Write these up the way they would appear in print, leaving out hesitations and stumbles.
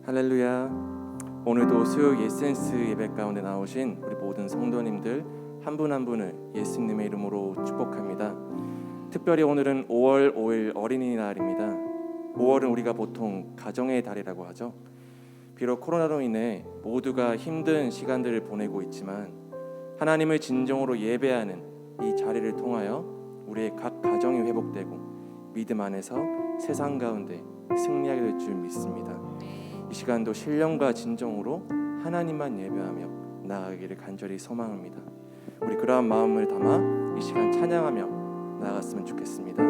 할렐루야. 오늘도 수요 예센스 예배 가운데 나오신 우리 모든 성도님들 한 분 한 분을 예수님의 이름으로 축복합니다. 특별히 오늘은 5월 5일 어린이날입니다. 5월은 우리가 보통 가정의 달이라고 하죠. 비록 코로나로 인해 모두가 힘든 시간들을 보내고 있지만 하나님을 진정으로 예배하는 이 자리를 통하여 우리의 각 가정이 회복되고 믿음 안에서 세상 가운데 승리하게 될 줄 믿습니다. 이 시간도 신령과 진정으로 하나님만 예배하며 나아가기를 간절히 소망합니다. 우리 그러한 마음을 담아 이 시간 찬양하며 나아갔으면 좋겠습니다.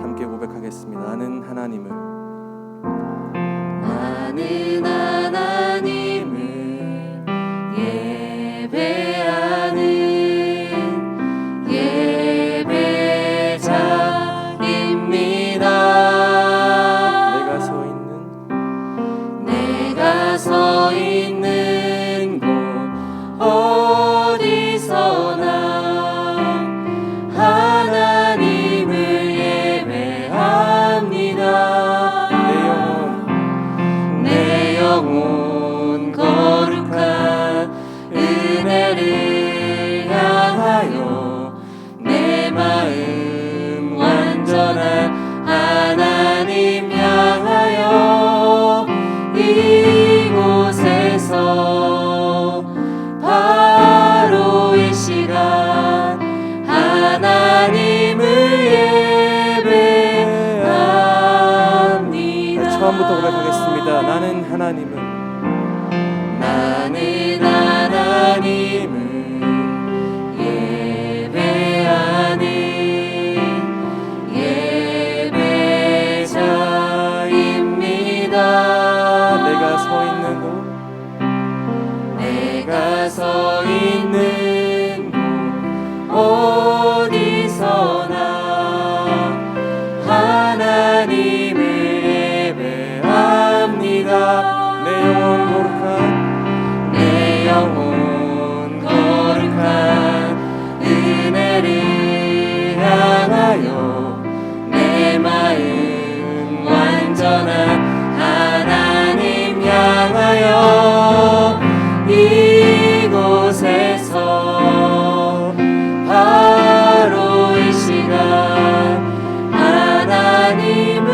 함께 고백하겠습니다. 나는 하나님을 예배하는 예배자입니다. 내가 서 있는 곳 어디서나 하나님을 예배합니다. 내 영혼 거룩한 은혜를 향하여 내 마음 완전한 하나님 향하여 이곳에서 바로 이 시간 하나님을 예배합니다. 처음부터 고백하겠습니다. 나는 하나님을 예배하는 예배자입니다. 내가 서 있는 곳 어디서나 하나님을 예배합니다. 내 영혼 거룩한 은혜를 향하여 내 마음 완전한 하나님 향하여 이곳에서 바로 이 시간 하나님을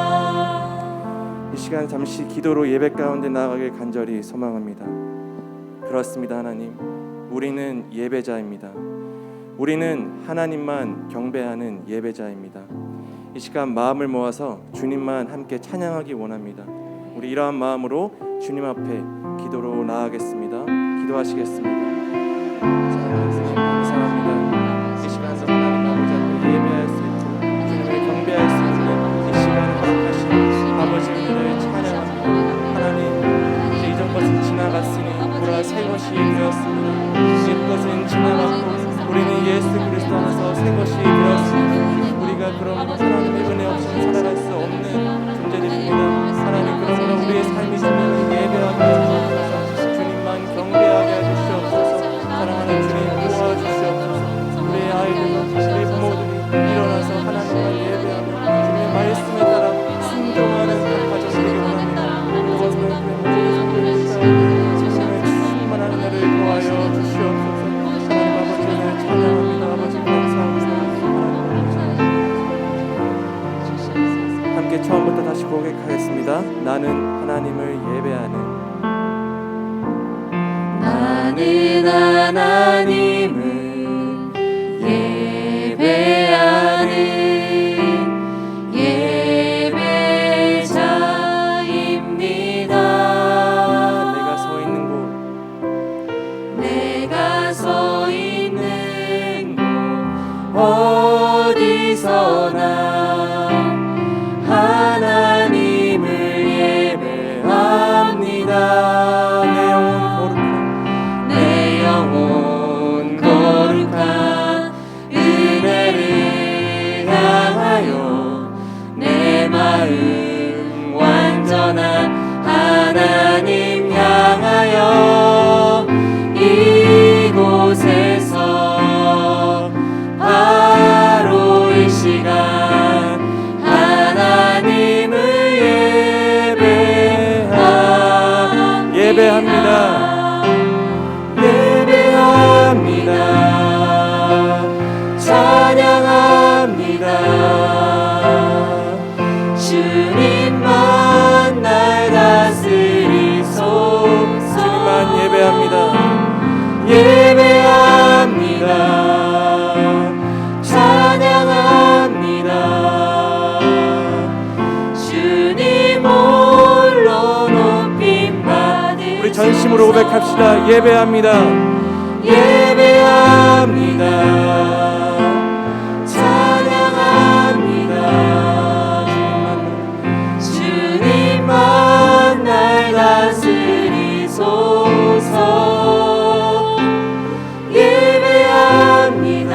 예배합니다. 이 시간 잠시 기도로 예배 가운데 나아가길 간절히 소망합니다. 그렇습니다. 하나님, 우리는 예배자입니다. 우리는 하나님만 경배하는 예배자입니다. 이 시간 마음을 모아서 주님만 함께 찬양하기 원합니다. 우리 이러한 마음으로 주님 앞에 기도로 나아가겠습니다. 기도하시겠습니다. 감사합니다. 이 시간도 하나님 아버지 앞에 예배할 수 있고 주님을 경배할 수 있는 이 시간을 허락하신 아버지님을 찬양합니다. 하나님, 이제 이전 것은 지나갔으니 보라 새 것이 되었습니다. 옛 것은 지나갔고 우리는 예수 그리스도 안에서 새 것이 되었습니다. 우리가 그러므로 하나님의 은혜 없이는 살아갈 수 없는 존재들입니다. 하나님, 그러므로 우리의 삶이 주님을 예배하게 하시옵소서. 주님만 경배하게 하시옵소서. 사랑하는 주님, 도와주시옵소서. 우리의 아이들과 우리 부모들이 일어나서 하나님만 예배하며 주님의 말씀에 따라 순종하는 가정 되기 원합니다. 그것을 주님의 충만한 은혜를 도와여 주시옵소서. 하나님 아버지를 찬양합니다. 아버지 감사합니다. 함께 처음부터 다시 고백하겠습니다. 나는 하나님을 예배하는 예배자입니다. 내가 서 있는 곳 어디서나 하나님을 예배합니다. 내 영혼 예배합니다. 예배합니다. 찬양합니다. 주님만 날 다스리소서. 주님만 예배합니다. 예배합니다. 찬양합니다. 주님 홀로 높임 받으소서. 우리 전심으로 고백합시다. 예배합니다. 예배합니다. 찬양합니다. 주님만 날 다스리소서. 예배합니다.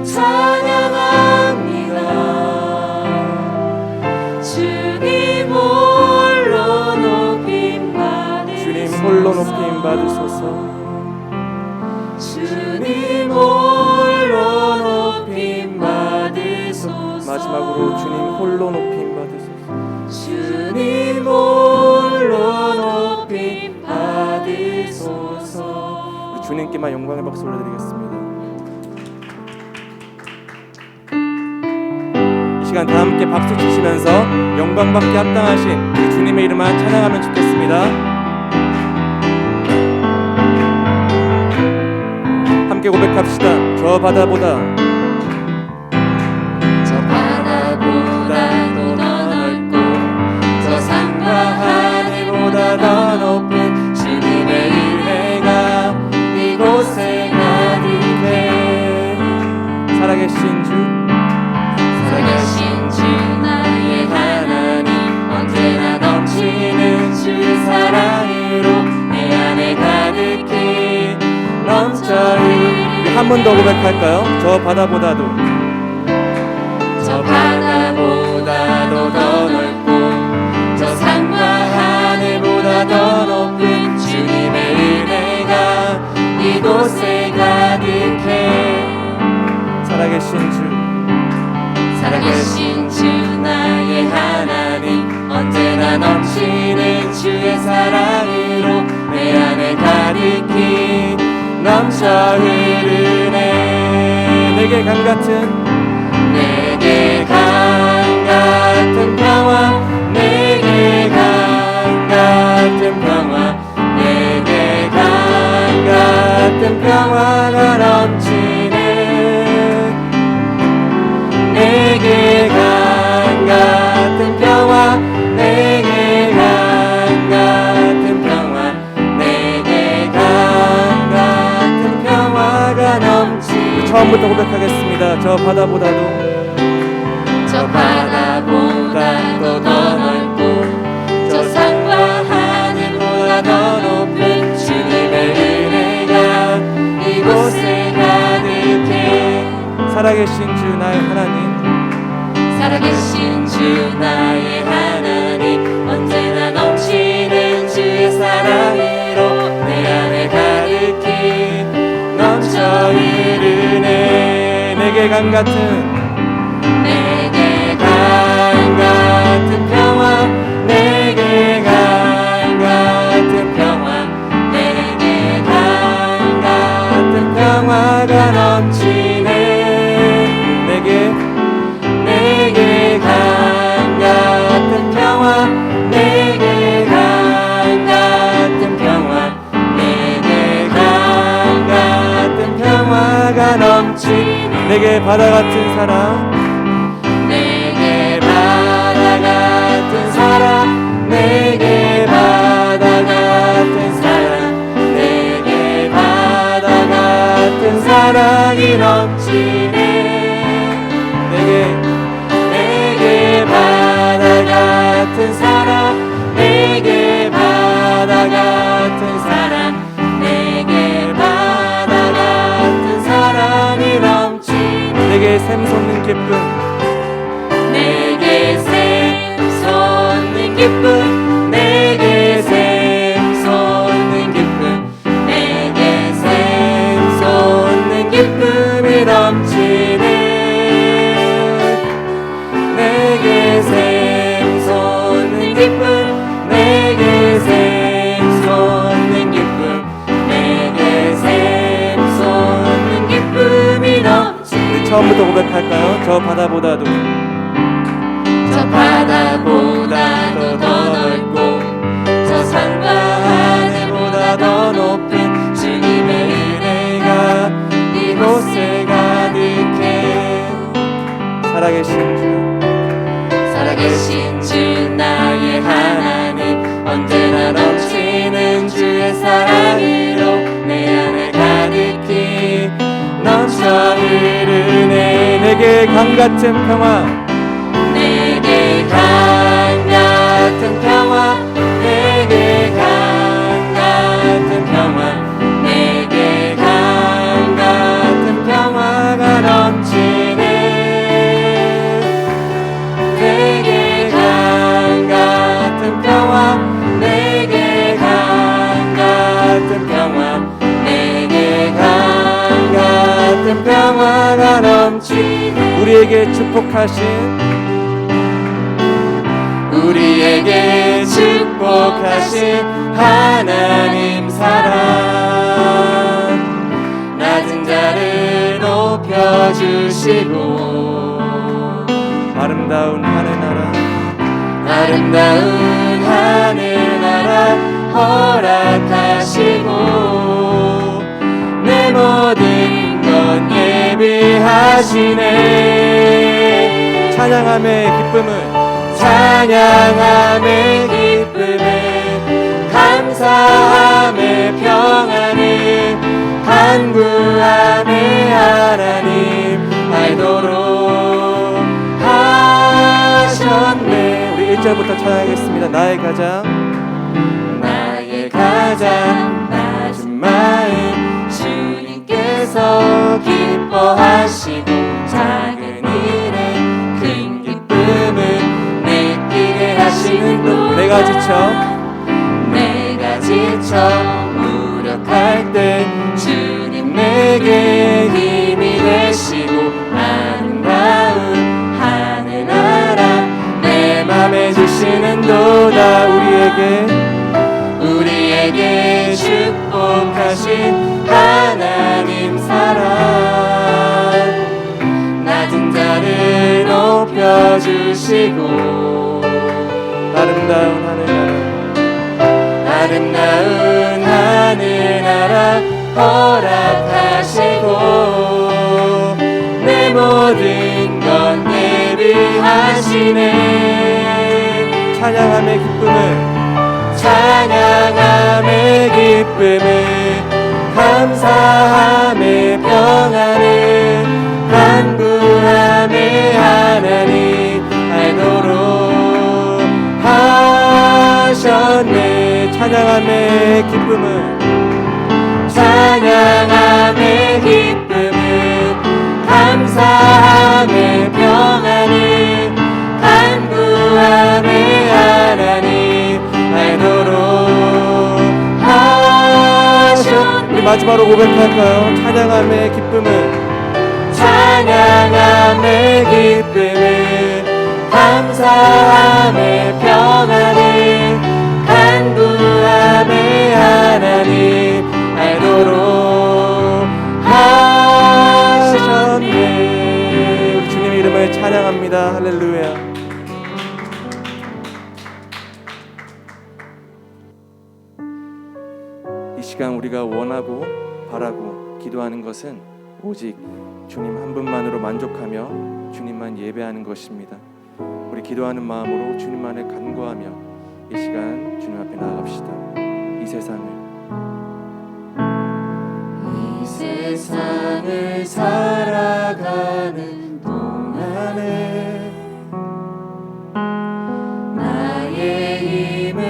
찬양합니다. 주님 홀로 높임 받으소서. 주님 홀로 높임 받으소서. 주님 홀로 높임 받으소서. 마지막으로 주님 홀로 높임 받으소서. 주님 홀로 높임 받으소서. 우리 주님께만 영광의 박수 올려드리겠습니다. 이 시간 다 함께 박수 치시면서 영광받게 합당하신 우리 주님의 이름만 찬양하면 좋겠습니다. 함께 고백합시다. 저 바다보다 저 바다보다도 더 넓고 저 산과 하늘보다 더 높은 주님의 은혜가 이곳에 가득해. 살아계신 주 살아계신 주 나의 하나님 언제나 넘치는 주의 사랑으로 내 안에 가득히 넘쳐 한 번 더 고백할까요? 저 바다보다도 저 바다보다도 더 넓고 저 산과 하늘보다 더 높은 주님의 은혜가 이곳에 가득해. 살아계신 주 살아계신 주 나의 하나님 언제나 넘치는 주의 사랑으로 내 안에 가득히 넘쳐 흐르네. 내게 강같은 내게 강같은 평화 내게 강같은 평화 내게 강같은 평화가 넘치네. 내게 강같은 평화 내게 강같은 평화 내게 강같은 평화가 넘치네. 처음부터 고백하겠습니다. 저 바다보다도 저 바다보다도 더 넓고 저 산과 하늘보다 더 높은 주님의 은혜가 이곳에 가득해. 살아계신 주 나의 하나님 살아계신 주 나의 하나님 언제나 넘치는 주의 사랑으로 내 안에 가득히 넘쳐 흐르네. 내게 강같은 내게 강같은 평화 내게 강같은 평화 내게 강같은 평화가 넘치네. 내게 강같은 평화 내게 강같은 평화 내게 강같은 평화가 넘치네. 내게 바다 같은 사랑 내게 바다 같은 사랑 내게 바다 같은 사랑 내게 바다 같은 사랑이 넘치네. 내게 바다 같은 사랑 내게 바다 같은 사랑 내게 바다 같은 사랑이 넘치네. 내게 샘솟는 기쁨 내게 샘솟는 기쁨 내게 샘솟는 기쁨 내게 샘솟는 기쁨이 넘치네. 바다보다도 더 넓고 저 산과 하늘보다 더 높은 주님의 은혜가 이곳에 가득해. 살아계신 주 나의 하나님, 언제나 넘치는 주의 사랑으로 내 안에 가득히 넘쳐 흐르네. 내게 강같은 평화, 내게 강같은 평화, 내게 강같은 평화, 내게 강같은 평화가 넘치네. 내게 강같은 평화, 내게 강같은 평화, 내게 강같은 평화가 넘치네. 우리에게 축복하신 하나님 사랑, 낮은 자를 높여주시고 아름다운 하늘나라 허락하시고 내 모든 것 예비하시네. 찬양함의 기쁨을 감사함의 평안을 간구함의 하나님 알도록 하셨네. 우리 1절부터 찬양하겠습니다. 나의 가장 낮은 마음 주님께서 기뻐하시고 작은 일에 큰 기쁨을 느끼게 하시는 도 내가 지쳐 무력할 때 주님 내게 힘이 되시고 아름다운 하늘나라 내 맘에 주시는 도다. 우리에게 축복하신 하나님 사랑, 낮은 자를 높여주시고 아름다운 하늘나라 허락하시고 내 모든 것 예비하시네. 찬양함의 기쁨을 감사함의 평안을 간구함의 하나님 알도록 하셨네. 찬양함의 기쁨을 감사함의 평안을 간구함의 하나님 알도록 하셨네. 우리 마지막으로 고백할까요? 찬양함의 기쁨을 감사함의 평안을 간구함의 하나님 알도록 하셨네. 우리 주님의 이름을 찬양합니다. 할렐루야. 이 시간 우리가 원하고 바라고 기도하는 것은 오직 주님 한 분만으로 만족하며 주님만 예배하는 것입니다. 우리 기도하는 마음으로 주님만을 간구하며 이 시간 주님 앞에 나아갑시다. 이 세상을 살아가는 동안에 나의 힘을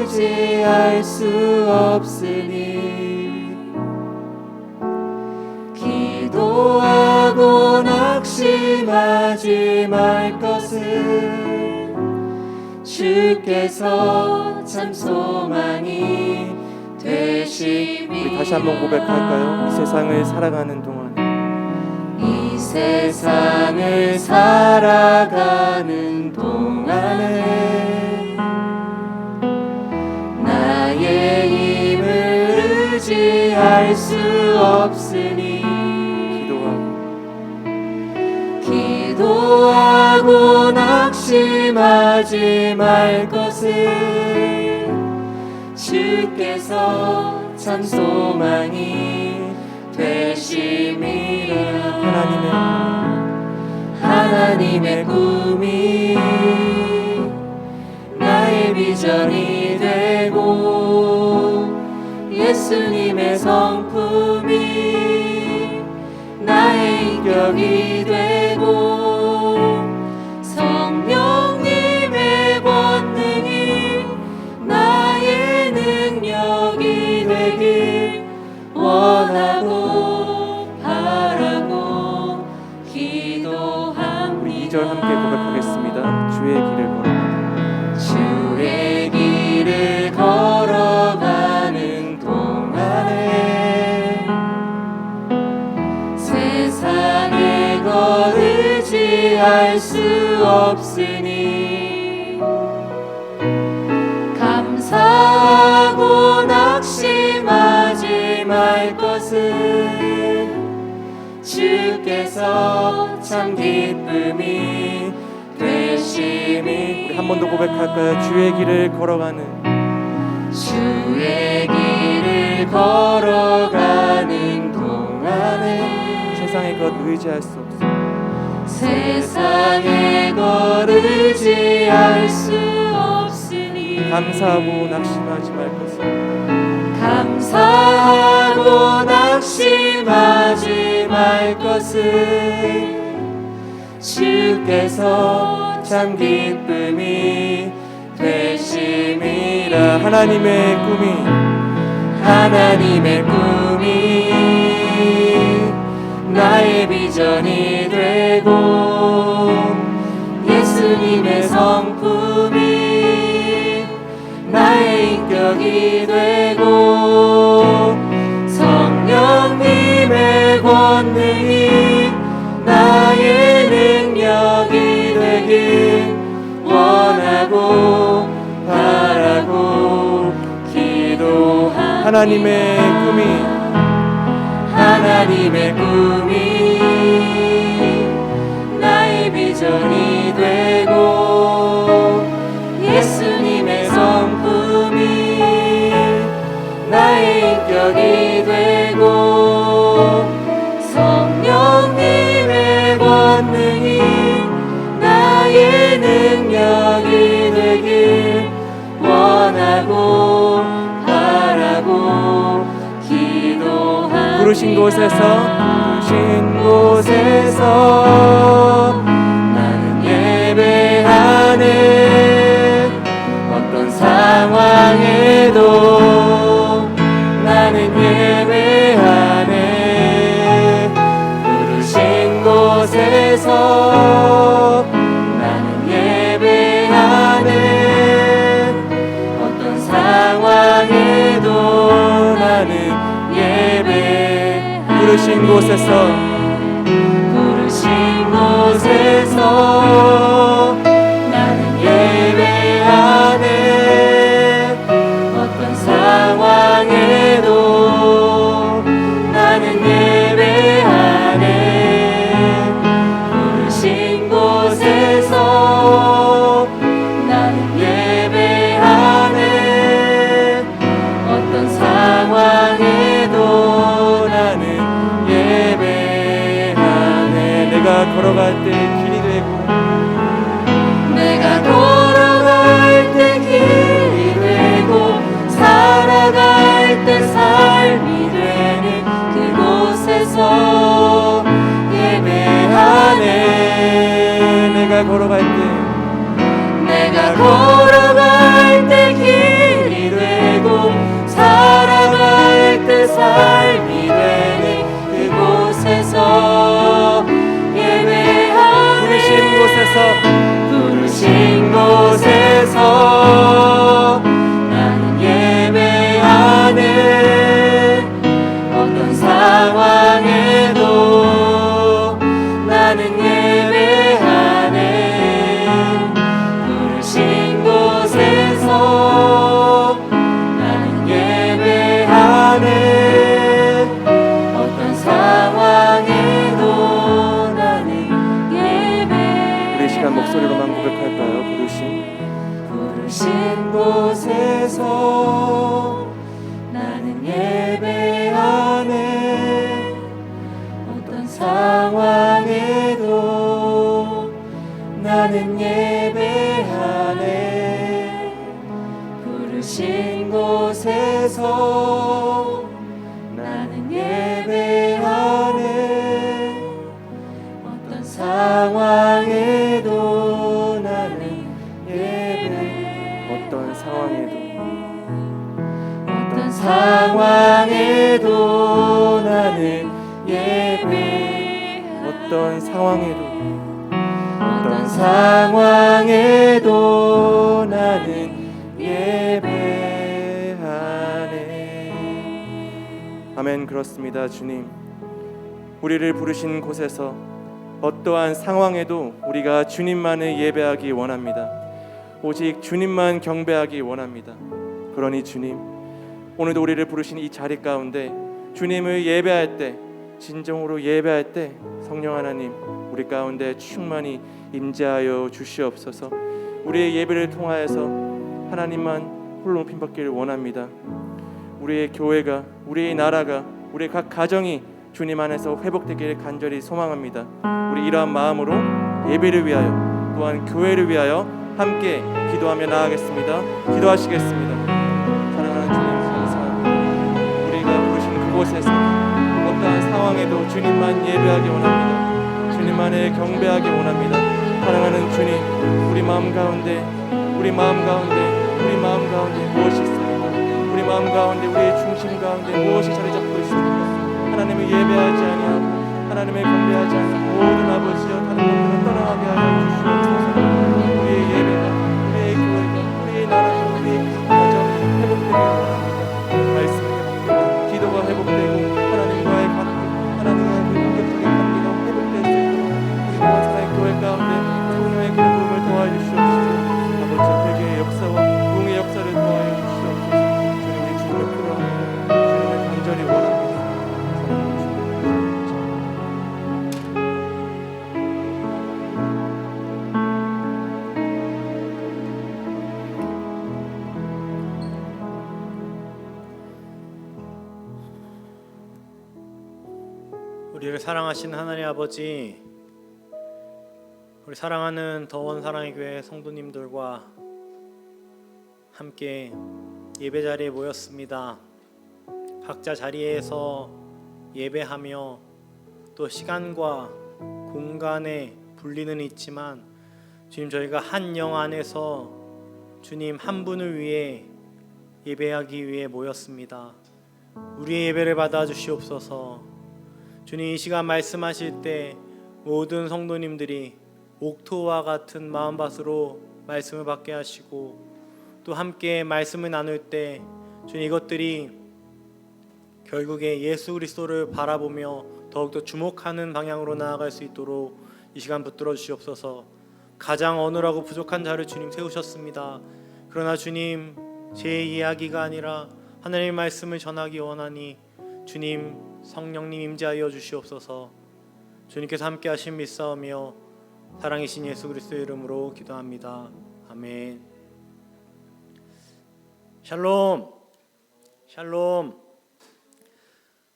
의지할 수 없으니 기도하고 낙심하지 말 것을 주께서 참 소망이 되심이. 우리 다시 한번 고백할까요? 이 세상을 살아가는 동안 이 세상을 살아가는 동안에 나의 힘을 의지할 수 없으니 기도하고 기도하고 낙심하지 말 것을 주께서 참 소망이 되심이라. 하나님의 꿈이 나의 비전이 되고 예수님의 성품이 나의 인격이 되고 성령님의 권능이 나의 능력이 되길 원하고 바라고 기도합니다. 우리 2절 함께 고백하겠습니다. 주의 길을 걸어가는 주의 길을 걸어가는 동안에 세상의 것 의지할 수 없으니 감사하고 낙심하지 말 것을 주께서 참 기쁨이 되심이. 우리 한 번 더 고백할까요? 주의 길을 걸어가는 주의 길을 걸어가는 동안에 세상의 것 의지할 수 없어. 세상의 것 의지할 수 없으니 감사하고 낙심하지 말 것을 감사하고 낙심하지 말 것을 주께서 참 기쁨이 되심이라. 하나님의 꿈이 나의 비전이 되고 예수님의 성품이 나의 인격이 되고 성령님의 권능이 나의 능력이 되길 원하고 바라고 기도합니다. 하나님의 꿈이 나의 비전이 되고 예수님의 성품이 나의 인격이 되고 성령님의 권능이 나의 능력이 되길 원하고 바라고 기도합니다. 부르신 곳에서 나는 예배하네. 어떤 상황에도 나는 예배하네. 부르신 곳에서 나는 예배하네. 어떤 상황에도 나는 예배. 부르신 곳에서 나는 예배하네. 어떤 상황에도 나는 예배하네. 부르신 곳에서 나는 예배하네. 어떤 상황에도 나는 예배하네. 내가 걸어갈 때 길이 되고 내가 걸어갈 때 길이 되고 살아갈 때 삶이 되는 그곳에서 예배하네. 내가 걸어갈 때 길이 되고 살아갈 때 삶이 되는 그곳에서 예배하네. 부르신 곳에서 나는 예배하네. 어떤 상황에도 나는 예배하네. 부르신 곳에서 나는 예배하네. 어떤 상황에도 나는 예배하네. 곳에서 나는 예배하네. 어떤 상황에도 나는 예배. 어떤 상황에도 나는 예배. 어떤 상황에도 나는 예배하네. 아멘. 그렇습니다. 주님, 우리를 부르신 곳에서 어떠한 상황에도 우리가 주님만을 예배하기 원합니다. 오직 주님만 경배하기 원합니다. 그러니 주님, 오늘도 우리를 부르신 이 자리 가운데 주님을 예배할 때, 진정으로 예배할 때 성령 하나님 우리 가운데 충만히 임재하여 주시옵소서. 우리의 예배를 통하여서 하나님만 홀로 높임 받기를 원합니다. 우리의 교회가, 우리의 나라가, 우리의 각 가정이 주님 안에서 회복되기를 간절히 소망합니다. 우리 이러한 마음으로 예배를 위하여, 또한 교회를 위하여 함께 기도하며 나아가겠습니다. 기도하시겠습니다. 사랑하는 주님, 감사합니다. 우리가 부르신 그곳에서 어떠한 상황에도 주님만 예배하기 원합니다. 주님만을 경배하기 원합니다. 사랑하는 주님, 우리 마음 가운데 무엇이 있습니까? 우리 마음 가운데, 우리의 중심 가운데 무엇이 자리 잡고 있습니까? 하나님을 예배하지 아니하고 하나님을 경배하지 않는 모든 아버지여 다른 것들은 떠나가게 하여 주시옵소서. 우리의 예배가, 우리의 교회가, 우리의 나라가, 우리의 가정이 회복되길 원합니다. 말씀이 회복되고 기도가 회복되고 하나님과의 관계, 하나님과의 공격적인 관계가 회복될 수 있도록 우리 모든 사랑의 교회 가운데 성령의 기름 부음을 도와주시옵소서. 아버지 회개의 역사와 부흥의 역사를 도와주시옵소서. 주님의 주님을 필요합니다. 주님을 간절히 원합니다. 우리를 사랑하신 하나님 아버지, 우리 사랑하는 더원 사랑의 교회 성도님들과 함께 예배 자리에 모였습니다. 각자 자리에서 예배하며 또 시간과 공간의 분리는 있지만 주님, 저희가 한 영 안에서 주님 한 분을 위해 예배하기 위해 모였습니다. 우리의 예배를 받아 주시옵소서. 주님, 이 시간 말씀하실 때 모든 성도님들이 옥토와 같은 마음밭으로 말씀을 받게 하시고 또 함께 말씀을 나눌 때 주님, 이것들이 결국에 예수 그리스도를 바라보며 더욱더 주목하는 방향으로 나아갈 수 있도록 이 시간 붙들어 주시옵소서. 가장 어눌하고 부족한 자를 주님 세우셨습니다. 그러나 주님, 제 이야기가 아니라 하나님의 말씀을 전하기 원하니 주님, 성령님 임재하여 주시옵소서. 주님께서 함께 하신 믿사오며 사랑이신 예수 그리스도의 이름으로 기도합니다. 아멘. 샬롬. 샬롬.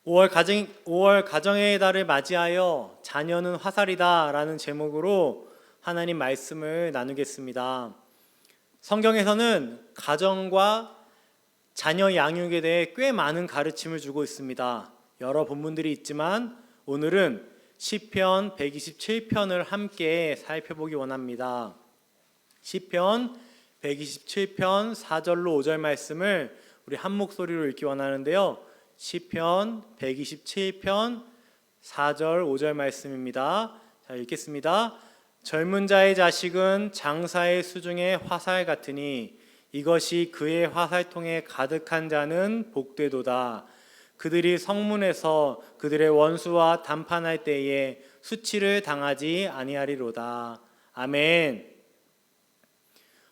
5월 가정의 달을 맞이하여 자녀는 화살이다 라는 제목으로 하나님 말씀을 나누겠습니다. 성경에서는 가정과 자녀 양육에 대해 꽤 많은 가르침을 주고 있습니다. 여러 본문들이 있지만 오늘은 시편 127편을 함께 살펴보기 원합니다. 시편 127편 4절로 5절 말씀을 우리 한 목소리로 읽기 원하는데요. 시편 127편 4절 5절 말씀입니다. 자, 읽겠습니다. 젊은 자의 자식은 장사의 수중의 화살 같으니 이것이 그의 화살통에 가득한 자는 복되도다. 그들이 성문에서 그들의 원수와 담판할 때에 수치를 당하지 아니하리로다. 아멘.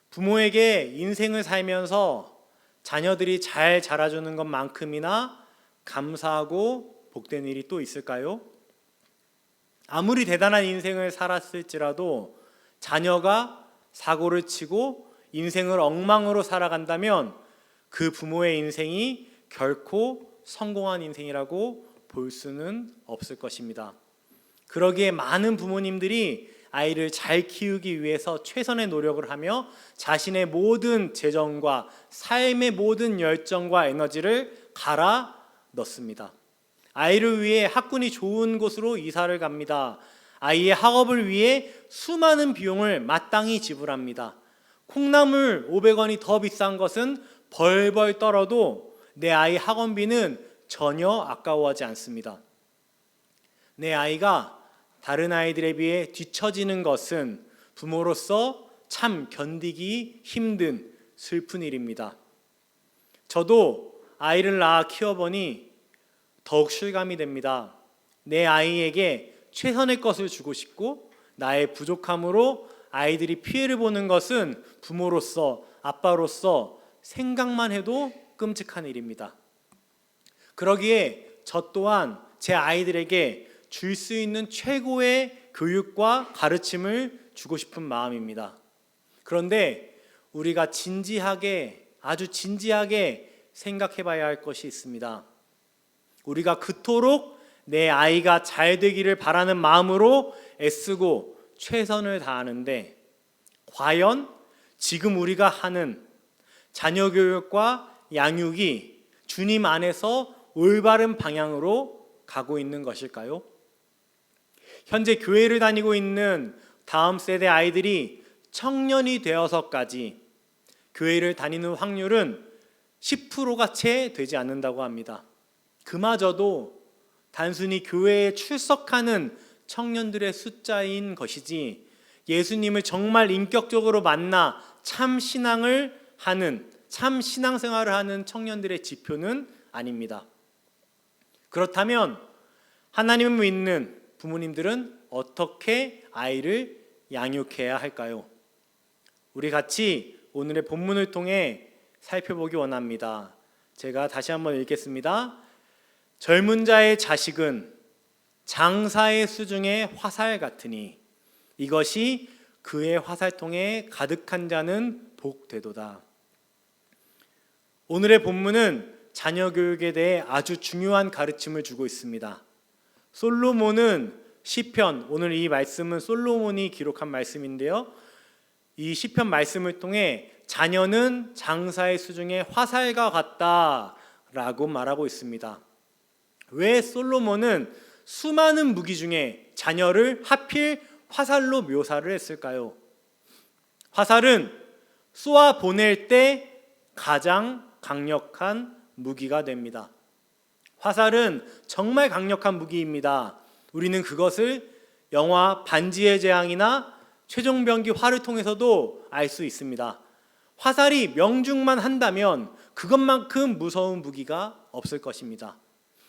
부모에게 인생을 살면서 자녀들이 잘 자라주는 것만큼이나 감사하고 복된 일이 또 있을까요? 아무리 대단한 인생을 살았을지라도 자녀가 사고를 치고 인생을 엉망으로 살아간다면 그 부모의 인생이 결코 성공한 인생이라고 볼 수는 없을 것입니다. 그러기에 많은 부모님들이 아이를 잘 키우기 위해서 최선의 노력을 하며 자신의 모든 재정과 삶의 모든 열정과 에너지를 갈아 넣습니다. 아이를 위해 학군이 좋은 곳으로 이사를 갑니다. 아이의 학업을 위해 수많은 비용을 마땅히 지불합니다. 콩나물 500원이 더 비싼 것은 벌벌 떨어도 내 아이 학원비는 전혀 아까워하지 않습니다. 내 아이가 다른 아이들에 비해 뒤처지는 것은 부모로서 참 견디기 힘든 슬픈 일입니다. 저도 아이를 낳아 키워보니 더욱 실감이 됩니다. 내 아이에게 최선의 것을 주고 싶고 나의 부족함으로 아이들이 피해를 보는 것은 부모로서, 아빠로서 생각만 해도 끔찍한 일입니다. 그러기에 저 또한 제 아이들에게 줄 수 있는 최고의 교육과 가르침을 주고 싶은 마음입니다. 그런데 우리가 아주 진지하게 생각해 봐야 할 것이 있습니다. 우리가 그토록 내 아이가 잘 되기를 바라는 마음으로 애쓰고 최선을 다하는데 과연 지금 우리가 하는 자녀 교육과 양육이 주님 안에서 올바른 방향으로 가고 있는 것일까요? 현재 교회를 다니고 있는 다음 세대 아이들이 청년이 되어서까지 교회를 다니는 확률은 10%가 채 되지 않는다고 합니다. 그마저도 단순히 교회에 출석하는 청년들의 숫자인 것이지 예수님을 정말 인격적으로 만나 참 신앙을 하는, 참 신앙생활을 하는 청년들의 지표는 아닙니다. 그렇다면 하나님을 믿는 부모님들은 어떻게 아이를 양육해야 할까요? 우리 같이 오늘의 본문을 통해 살펴보기 원합니다. 제가 다시 한번 읽겠습니다. 젊은 자의 자식은 장사의 수중의 화살 같으니 이것이 그의 화살통에 가득한 자는 복되도다. 오늘의 본문은 자녀 교육에 대해 아주 중요한 가르침을 주고 있습니다. 솔로몬은 시편, 오늘 이 말씀은 솔로몬이 기록한 말씀인데요. 이 시편 말씀을 통해 자녀는 장사의 수중에 화살과 같다라고 말하고 있습니다. 왜 솔로몬은 수많은 무기 중에 자녀를 하필 화살로 묘사를 했을까요? 화살은 쏘아 보낼 때 가장 강력한 무기가 됩니다. 화살은 정말 강력한 무기입니다. 우리는 그것을 영화 반지의 제왕이나 최종병기 활을 통해서도 알 수 있습니다. 화살이 명중만 한다면 그것만큼 무서운 무기가 없을 것입니다.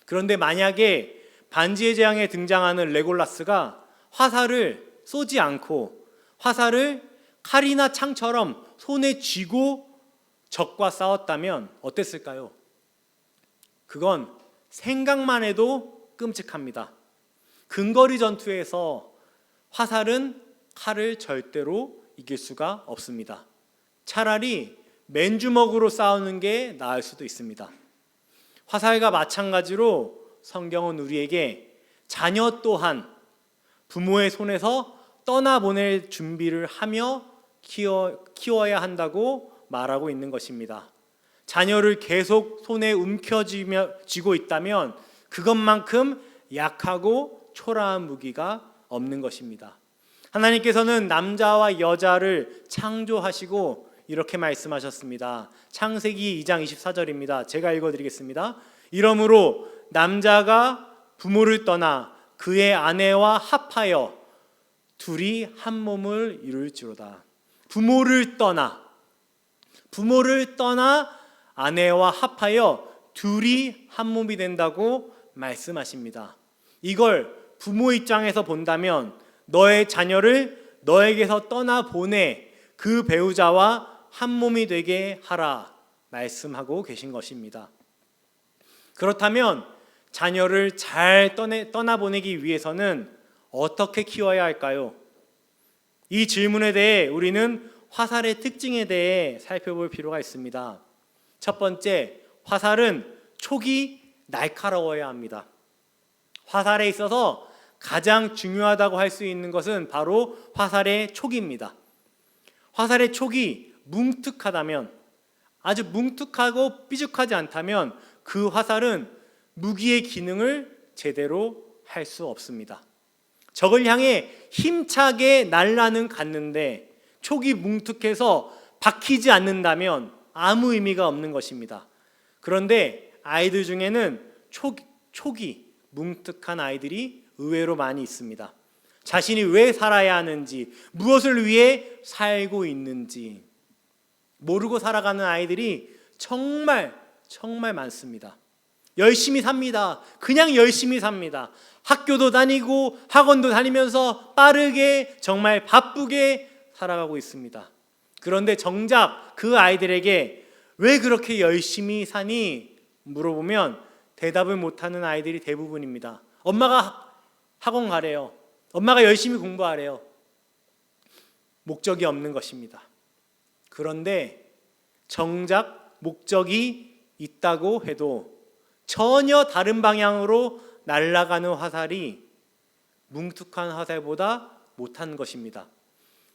그런데 만약에 반지의 제왕에 등장하는 레골라스가 화살을 쏘지 않고 화살을 칼이나 창처럼 손에 쥐고 적과 싸웠다면 어땠을까요? 그건 생각만 해도 끔찍합니다. 근거리 전투에서 화살은 칼을 절대로 이길 수가 없습니다. 차라리 맨주먹으로 싸우는 게 나을 수도 있습니다. 화살과 마찬가지로 성경은 우리에게 자녀 또한 부모의 손에서 떠나보낼 준비를 하며 키워야 한다고 말하고 있는 것입니다. 자녀를 계속 손에 움켜쥐고 있다면 그것만큼 약하고 초라한 무기가 없는 것입니다. 하나님께서는 남자와 여자를 창조하시고 이렇게 말씀하셨습니다. 창세기 2장 24절입니다. 제가 읽어드리겠습니다. 이러므로 남자가 부모를 떠나 그의 아내와 합하여 둘이 한 몸을 이룰지로다. 부모를 떠나 아내와 합하여 둘이 한 몸이 된다고 말씀하십니다. 이걸 부모 입장에서 본다면 너의 자녀를 너에게서 떠나보내 그 배우자와 한 몸이 되게 하라 말씀하고 계신 것입니다. 그렇다면 자녀를 잘 떠나보내기 위해서는 어떻게 키워야 할까요? 이 질문에 대해 우리는 화살의 특징에 대해 살펴볼 필요가 있습니다. 첫 번째, 화살은 촉이 날카로워야 합니다. 화살에 있어서 가장 중요하다고 할 수 있는 것은 바로 화살의 촉입니다. 화살의 촉이 뭉툭하다면, 아주 뭉툭하고 삐죽하지 않다면 그 화살은 무기의 기능을 제대로 할 수 없습니다. 적을 향해 힘차게 날라는 갔는데 촉이 뭉툭해서 박히지 않는다면 아무 의미가 없는 것입니다. 그런데 아이들 중에는 촉이 뭉툭한 아이들이 의외로 많이 있습니다. 자신이 왜 살아야 하는지, 무엇을 위해 살고 있는지 모르고 살아가는 아이들이 정말 많습니다. 열심히 삽니다. 그냥 열심히 삽니다. 학교도 다니고 학원도 다니면서 빠르게 정말 바쁘게 살아가고 있습니다. 그런데 정작 그 아이들에게 왜 그렇게 열심히 사니? 물어보면 대답을 못하는 아이들이 대부분입니다. 엄마가 학원 가래요. 엄마가 열심히 공부하래요. 목적이 없는 것입니다. 그런데 정작 목적이 있다고 해도 전혀 다른 방향으로 날아가는 화살이 뭉툭한 화살보다 못한 것입니다.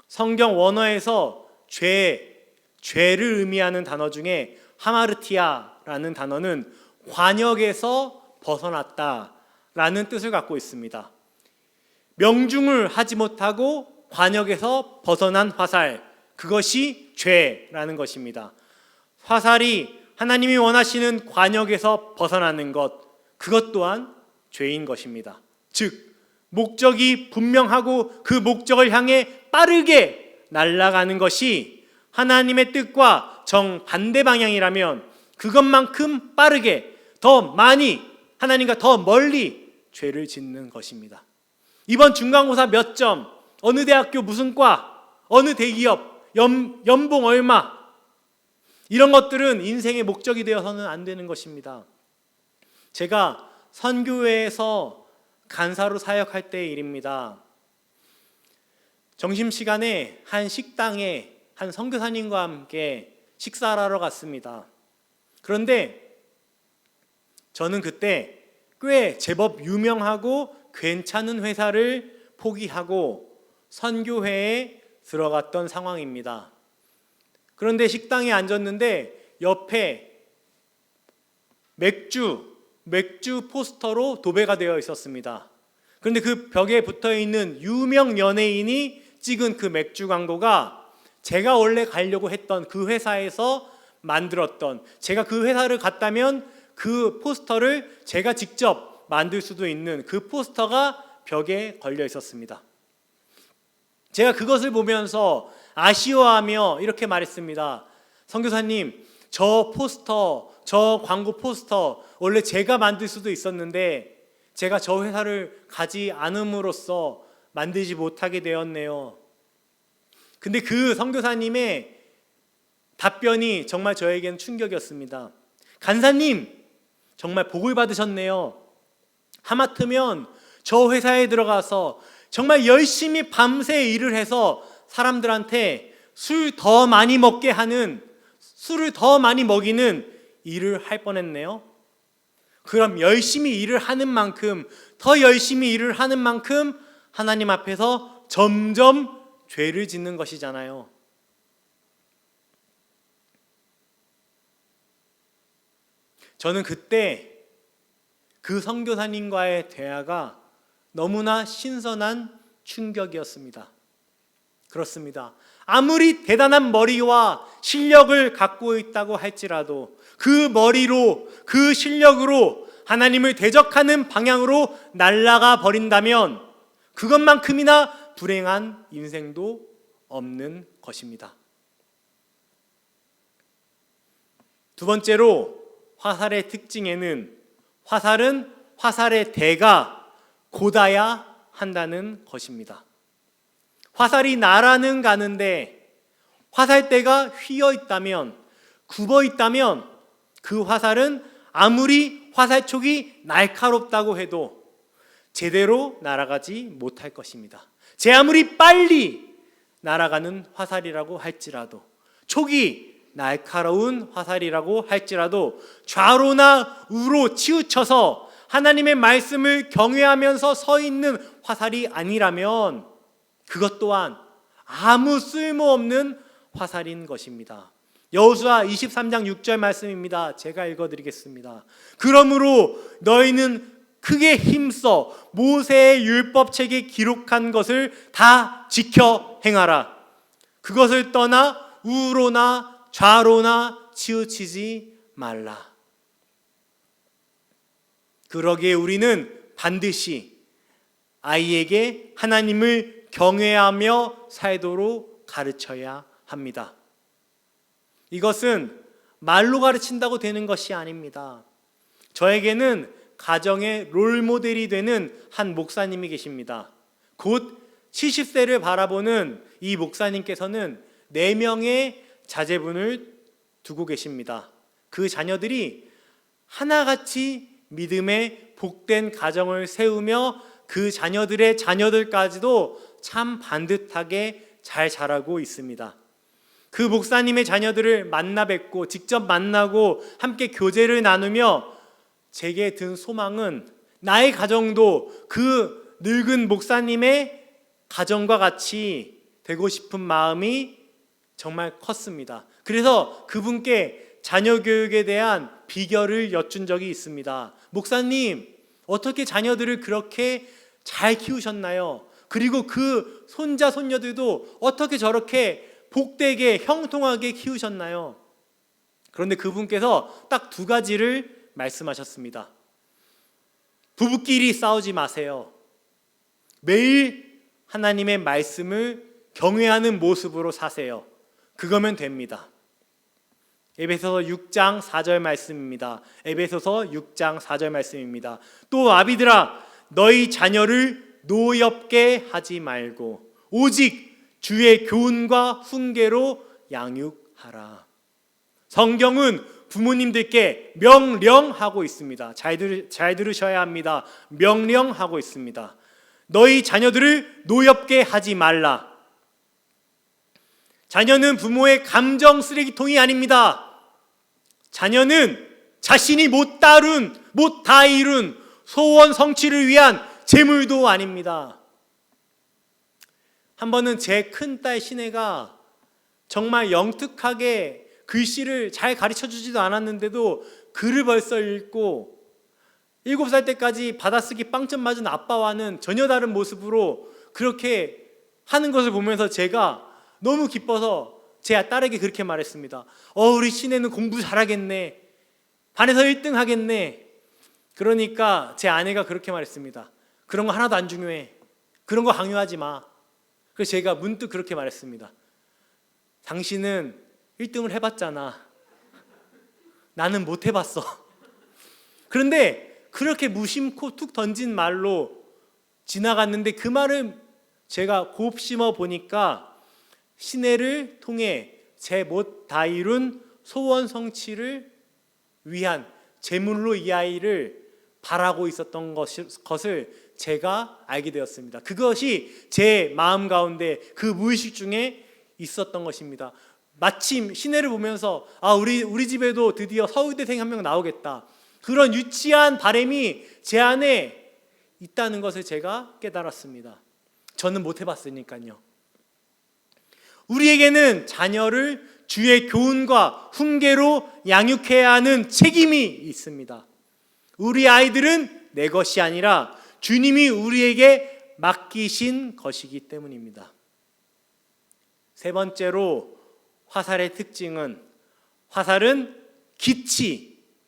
성경 원어에서 죄를 의미하는 단어 중에 하마르티아라는 단어는 관역에서 벗어났다라는 뜻을 갖고 있습니다. 명중을 하지 못하고 관역에서 벗어난 화살, 그것이 죄라는 것입니다. 화살이 하나님이 원하시는 관역에서 벗어나는 것, 그것 또한 죄인 것입니다. 즉 목적이 분명하고 그 목적을 향해 빠르게 날아가는 것이 하나님의 뜻과 정반대 방향이라면 그것만큼 빠르게 더 많이 하나님과 더 멀리 죄를 짓는 것입니다. 이번 중간고사 몇 점, 어느 대학교 무슨 과, 어느 대기업, 연봉 얼마, 이런 것들은 인생의 목적이 되어서는 안 되는 것입니다. 제가 선교회에서 간사로 사역할 때의 일입니다. 점심시간에 한 식당에 한 선교사님과 함께 식사를 하러 갔습니다. 그런데 저는 그때 꽤 제법 유명하고 괜찮은 회사를 포기하고 선교회에 들어갔던 상황입니다. 그런데 식당에 앉았는데 옆에 맥주 포스터로 도배가 되어 있었습니다. 그런데 그 벽에 붙어 있는 유명 연예인이 찍은 그 맥주 광고가 제가 원래 가려고 했던 그 회사에서 만들었던, 제가 그 회사를 갔다면 그 포스터를 제가 직접 만들 수도 있는 그 포스터가 벽에 걸려 있었습니다. 제가 그것을 보면서 아쉬워하며 이렇게 말했습니다. 선교사님, 저 포스터, 저 광고 포스터 원래 제가 만들 수도 있었는데 제가 저 회사를 가지 않음으로써 만들지 못하게 되었네요. 근데 그 선교사님의 답변이 정말 저에게는 충격이었습니다. 간사님, 정말 복을 받으셨네요. 하마터면 저 회사에 들어가서 정말 열심히 밤새 일을 해서 사람들한테 술을 더 많이 먹이는 일을 할 뻔했네요. 그럼 열심히 일을 하는 만큼, 더 열심히 일을 하는 만큼 하나님 앞에서 점점 죄를 짓는 것이잖아요. 저는 그때 그 선교사님과의 대화가 너무나 신선한 충격이었습니다. 그렇습니다. 아무리 대단한 머리와 실력을 갖고 있다고 할지라도 그 머리로, 그 실력으로 하나님을 대적하는 방향으로 날아가 버린다면 그것만큼이나 불행한 인생도 없는 것입니다. 두 번째로, 화살의 특징에는 화살은 화살의 대가 곧아야 한다는 것입니다. 화살이 날아는 가는데 화살대가 휘어 있다면, 굽어 있다면 그 화살은 아무리 화살촉이 날카롭다고 해도 제대로 날아가지 못할 것입니다. 제 아무리 빨리 날아가는 화살이라고 할지라도, 촉이 날카로운 화살이라고 할지라도 좌로나 우로 치우쳐서 하나님의 말씀을 경외하면서 서 있는 화살이 아니라면 그것 또한 아무 쓸모없는 화살인 것입니다. 여호수아 23장 6절 말씀입니다. 제가 읽어드리겠습니다. 그러므로 너희는 크게 힘써 모세의 율법책에 기록한 것을 다 지켜 행하라. 그것을 떠나 우로나 좌로나 치우치지 말라. 그러기에 우리는 반드시 아이에게 하나님을 경외하며 살도록 가르쳐야 합니다. 이것은 말로 가르친다고 되는 것이 아닙니다. 저에게는 가정의 롤모델이 되는 한 목사님이 계십니다. 곧 70세를 바라보는 이 목사님께서는 4명의 자제분을 두고 계십니다. 그 자녀들이 하나같이 믿음의 복된 가정을 세우며 그 자녀들의 자녀들까지도 참 반듯하게 잘 자라고 있습니다. 그 목사님의 자녀들을 만나 뵙고 직접 만나고 함께 교제를 나누며 제게 든 소망은 나의 가정도 그 늙은 목사님의 가정과 같이 되고 싶은 마음이 정말 컸습니다. 그래서 그분께 자녀 교육에 대한 비결을 여쭌 적이 있습니다. 목사님, 어떻게 자녀들을 그렇게 잘 키우셨나요? 그리고 그 손자 손녀들도 어떻게 저렇게 복되게 형통하게 키우셨나요? 그런데 그분께서 딱 2가지를 말씀하셨습니다. 부부끼리 싸우지 마세요. 매일 하나님의 말씀을 경외하는 모습으로 사세요. 그거면 됩니다. 에베소서 6장 4절 말씀입니다. 에베소서 6장 4절 말씀입니다. 또 아비들아 너희 자녀를 노엽게 하지 말고 오직 주의 교훈과 훈계로 양육하라. 성경은 부모님들께 명령하고 있습니다. 잘 들으셔야 합니다. 명령하고 있습니다. 너희 자녀들을 노엽게 하지 말라. 자녀는 부모의 감정 쓰레기통이 아닙니다. 자녀는 자신이 못 다 이룬 소원 성취를 위한 재물도 아닙니다. 한 번은 제 큰딸 신혜가 정말 영특하게 글씨를 잘 가르쳐주지도 않았는데도 글을 벌써 읽고 7살 때까지 받아쓰기 빵점 맞은 아빠와는 전혀 다른 모습으로 그렇게 하는 것을 보면서 제가 너무 기뻐서 제 딸에게 그렇게 말했습니다. 우리 신혜는 공부 잘하겠네. 반에서 1등 하겠네. 그러니까 제 아내가 그렇게 말했습니다. 그런 거 하나도 안 중요해. 그런 거 강요하지 마. 그래서 제가 문득 그렇게 말했습니다. 당신은 1등을 해봤잖아. 나는 못 해봤어. 그런데 그렇게 무심코 툭 던진 말로 지나갔는데 그 말을 제가 곱씹어 보니까 신혜를 통해 제 못 다 이룬 소원 성취를 위한 제물로 이 아이를 바라고 있었던 것을 제가 알게 되었습니다. 그것이 제 마음 가운데 그 무의식 중에 있었던 것입니다. 마침 신혜를 보면서 우리 집에도 드디어 서울대생 한 명 나오겠다. 그런 유치한 바람이 제 안에 있다는 것을 제가 깨달았습니다. 저는 못 해봤으니까요. 우리에게는 자녀를 주의 교훈과 훈계로 양육해야 하는 책임이 있습니다. 우리 아이들은 내 것이 아니라 주님이 우리에게 맡기신 것이기 때문입니다. 3번째로 화살의 특징은 화살은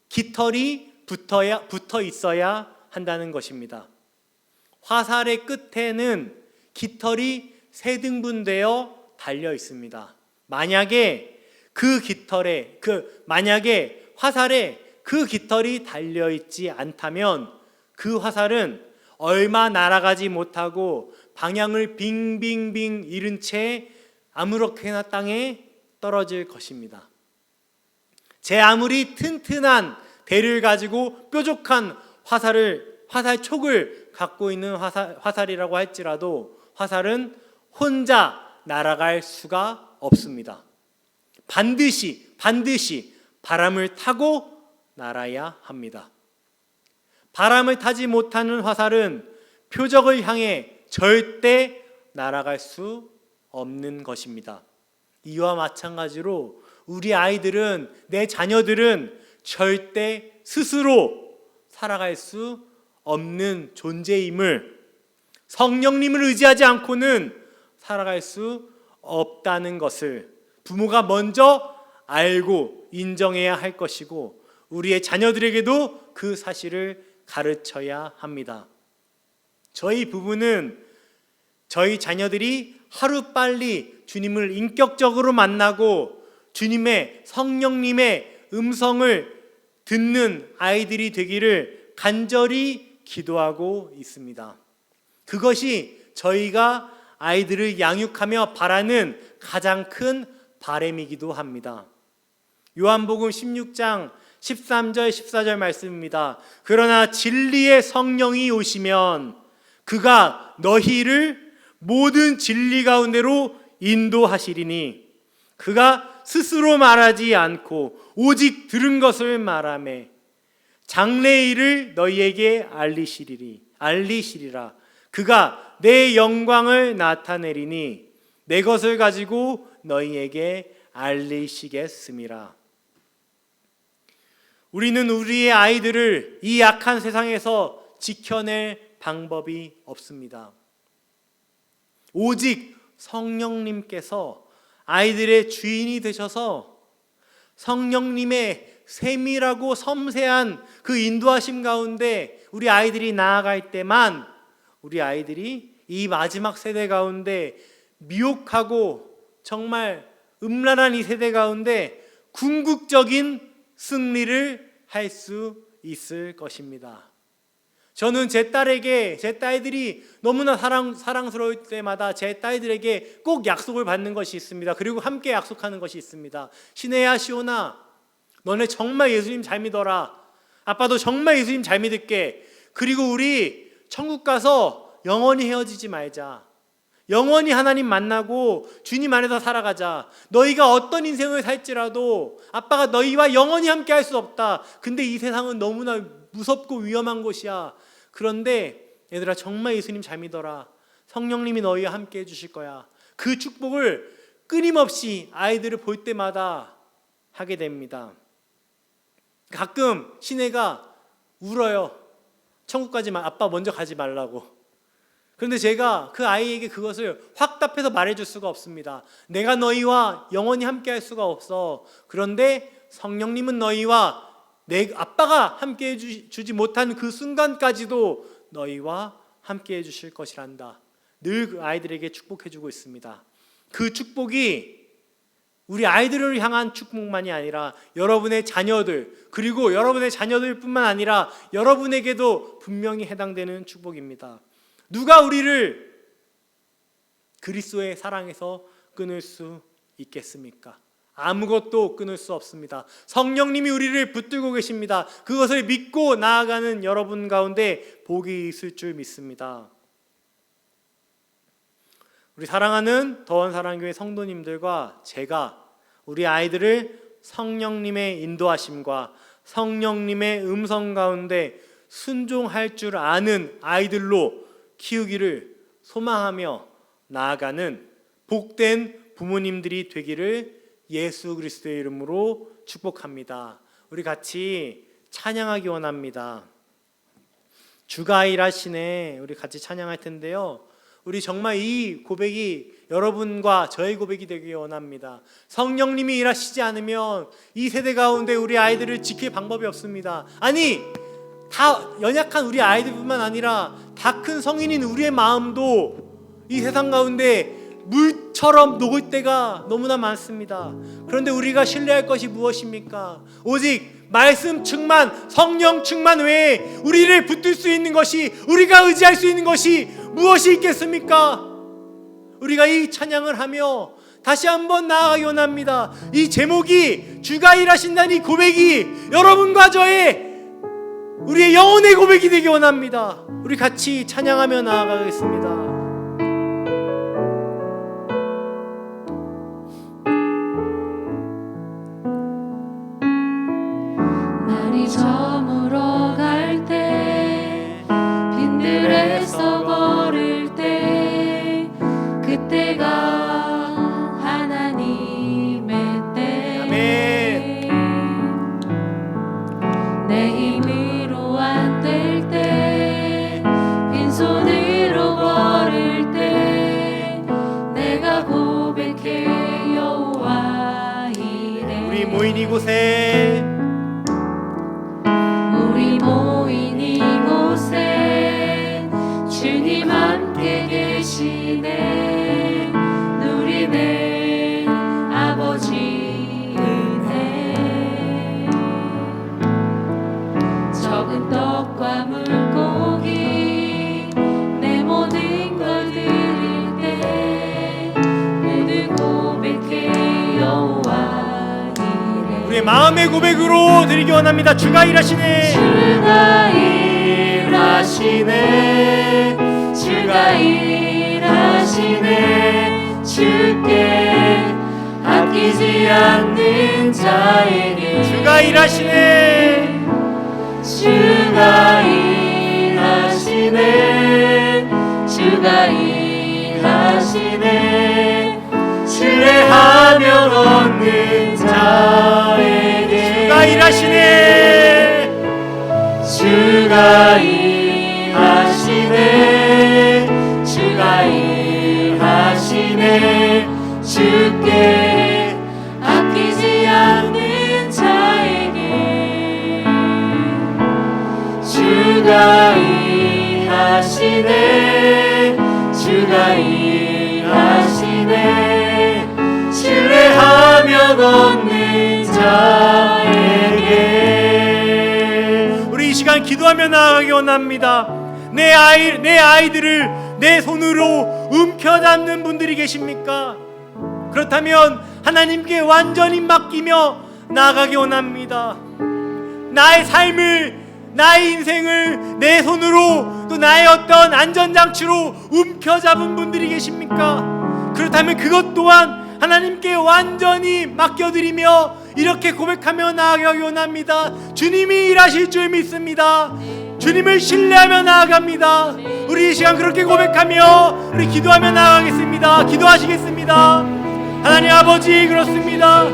깃털이 붙어 있어야 한다는 것입니다. 화살의 끝에는 깃털이 3등분되어 달려 있습니다. 만약에 화살에 그 깃털이 달려 있지 않다면 그 화살은 얼마 날아가지 못하고 방향을 빙빙빙 잃은 채 아무렇게나 땅에 떨어질 것입니다. 제 아무리 튼튼한 대를 가지고 뾰족한 화살촉을 갖고 있는 화살이라고 할지라도 화살은 혼자 날아갈 수가 없습니다. 반드시 바람을 타고 날아야 합니다. 바람을 타지 못하는 화살은 표적을 향해 절대 날아갈 수 없는 것입니다. 이와 마찬가지로 우리 아이들은, 내 자녀들은 절대 스스로 살아갈 수 없는 존재임을, 성령님을 의지하지 않고는 살아갈 수 없다는 것을 부모가 먼저 알고 인정해야 할 것이고, 우리의 자녀들에게도 그 사실을 가르쳐야 합니다. 저희 부부는 저희 자녀들이 하루빨리 주님을 인격적으로 만나고 주님의, 성령님의 음성을 듣는 아이들이 되기를 간절히 기도하고 있습니다. 그것이 저희가 아이들을 양육하며 바라는 가장 큰 바람이기도 합니다. 요한복음 16장 13절 14절 말씀입니다. 그러나 진리의 성령이 오시면 그가 너희를 모든 진리 가운데로 인도하시리니 그가 스스로 말하지 않고 오직 들은 것을 말하매 장래의 일을 너희에게 알리시리라. 그가 내 영광을 나타내리니 내 것을 가지고 너희에게 알리시겠음이라. 우리는 우리의 아이들을 이 악한 세상에서 지켜낼 방법이 없습니다. 오직 성령님께서 아이들의 주인이 되셔서 성령님의 세밀하고 섬세한 그 인도하심 가운데 우리 아이들이 나아갈 때만 우리 아이들이 이 마지막 세대 가운데 미혹하고 정말 음란한 이 세대 가운데 궁극적인 승리를 할 수 있을 것입니다. 저는 제 딸들이 너무나 사랑스러울 때마다 제 딸들에게 꼭 약속을 받는 것이 있습니다. 그리고 함께 약속하는 것이 있습니다. 신혜야, 시온아, 너네 정말 예수님 잘 믿어라. 아빠도 정말 예수님 잘 믿을게. 그리고 우리 천국 가서 영원히 헤어지지 말자. 영원히 하나님 만나고 주님 안에서 살아가자. 너희가 어떤 인생을 살지라도 아빠가 너희와 영원히 함께 할 수 없다. 근데 이 세상은 너무나 무섭고 위험한 곳이야. 그런데 얘들아, 정말 예수님 잘 믿어라. 성령님이 너희와 함께 해주실 거야. 그 축복을 끊임없이 아이들을 볼 때마다 하게 됩니다. 가끔 신혜가 울어요. 천국까지 아빠 먼저 가지 말라고. 그런데 제가 그 아이에게 그것을 확답해서 말해줄 수가 없습니다. 내가 너희와 영원히 함께 할 수가 없어. 그런데 성령님은 너희와 내 아빠가 함께 해주지 못한 그 순간까지도 너희와 함께 해주실 것이란다. 늘 그 아이들에게 축복해주고 있습니다. 그 축복이 우리 아이들을 향한 축복만이 아니라 여러분의 자녀들, 그리고 여러분의 자녀들뿐만 아니라 여러분에게도 분명히 해당되는 축복입니다. 누가 우리를 그리스도의 사랑에서 끊을 수 있겠습니까? 아무것도 끊을 수 없습니다. 성령님이 우리를 붙들고 계십니다. 그것을 믿고 나아가는 여러분 가운데 복이 있을 줄 믿습니다. 우리 사랑하는 더원사랑교회 성도님들과 제가 우리 아이들을 성령님의 인도하심과 성령님의 음성 가운데 순종할 줄 아는 아이들로 키우기를 소망하며 나아가는 복된 부모님들이 되기를 예수 그리스도의 이름으로 축복합니다. 우리 같이 찬양하기 원합니다. 주가 일하시네. 우리 같이 찬양할 텐데요. 우리 정말 이 고백이 여러분과 저의 고백이 되기 원합니다. 성령님이 일하시지 않으면 이 세대 가운데 우리 아이들을 지킬 방법이 없습니다. 아니, 다 연약한 우리 아이들뿐만 아니라 다 큰 성인인 우리의 마음도 이 세상 가운데 물처럼 녹을 때가 너무나 많습니다. 그런데 우리가 신뢰할 것이 무엇입니까? 오직 말씀 충만, 성령 충만 외에 우리를 붙들 수 있는 것이, 우리가 의지할 수 있는 것이 무엇이 있겠습니까? 우리가 이 찬양을 하며 다시 한번 나아가기 원합니다. 이 제목이 주가 일하신다는 이 고백이 여러분과 저의 우리의 영혼의 고백이 되기 원합니다. 우리 같이 찬양하며 나아가겠습니다. 날이 저물어 갈 때 빈들에서 머리로 안 될 때, 빈손으로 걸을 때, 내가 고백해 여호와 이래. 우리 모인 이곳에 우리 모인 이곳에 주님 함께 계시네. 누리네 아버지 은혜. 적은 떡과 물고기 내 모든 걸 드릴 때, 모두 고백해 여호와 이래. 우리의 마음의 고백으로 드리기 원합니다. 주가 일하시네. 주가 일하시네. 주가 일하시네. 주께 아끼지 않는 자에게. 주가 일하시네. 주가 일하시네. 주가 일하시네. 신뢰하며 걷는 자에게. 주가 일하시네. 주가 일하시네. 주가 일하시네. 주께 아끼지 않는 자에게. 주가 일하시네. 주가 일하시네. 신뢰하며 걷는 자에게. 우리 이 시간 기도하며 나아가기 원합니다. 내 아이들을 내 손으로 움켜잡는 분들이 계십니까? 그렇다면 하나님께 완전히 맡기며 나아가기 원합니다. 나의 삶을, 나의 인생을 내 손으로, 또 나의 어떤 안전장치로 움켜잡은 분들이 계십니까? 그렇다면 그것 또한 하나님께 완전히 맡겨드리며 이렇게 고백하며 나아가기 원합니다. 주님이 일하실 줄 믿습니다. 주님을 신뢰하며 나아갑니다. 우리 이 시간 그렇게 고백하며 우리 기도하며 나아가겠습니다. 기도하시겠습니다. 하나님 아버지, 그렇습니다.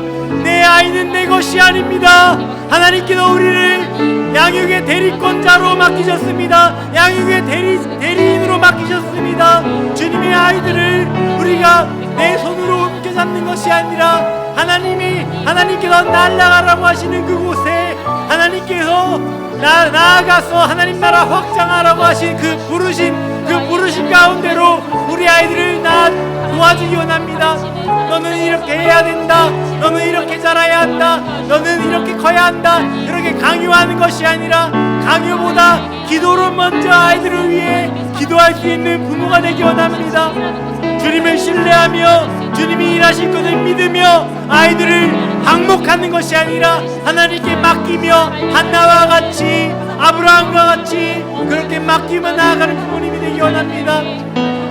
내 아이는 내 것이 아닙니다. 하나님께서 우리를 양육의 대리권자로 맡기셨습니다. 양육의 대리인으로 맡기셨습니다. 주님의 아이들을 우리가 내 손으로 움켜잡는 것이 아니라 하나님께서 날아가라고 하시는 그곳에 하나님께서 나아가서 하나님 나라 확장하라고 하신 그 부르신 가운데로 우리 아이들을 도와주기 원합니다. 너는 이렇게 해야 된다. 너는 이렇게 자라야 한다. 너는 이렇게 커야 한다. 이렇게 강요하는 것이 아니라 강요보다 기도로 먼저 아이들을 위해 기도할 수 있는 부모가 되기 원합니다. 주님을 신뢰하며 주님이 일하실 것을 믿으며 아이들을 방목하는 것이 아니라 하나님께 맡기며 한나와 같이 아브라함과 같이 그렇게 맡기며 나아가는 부모님이 되기 원합니다.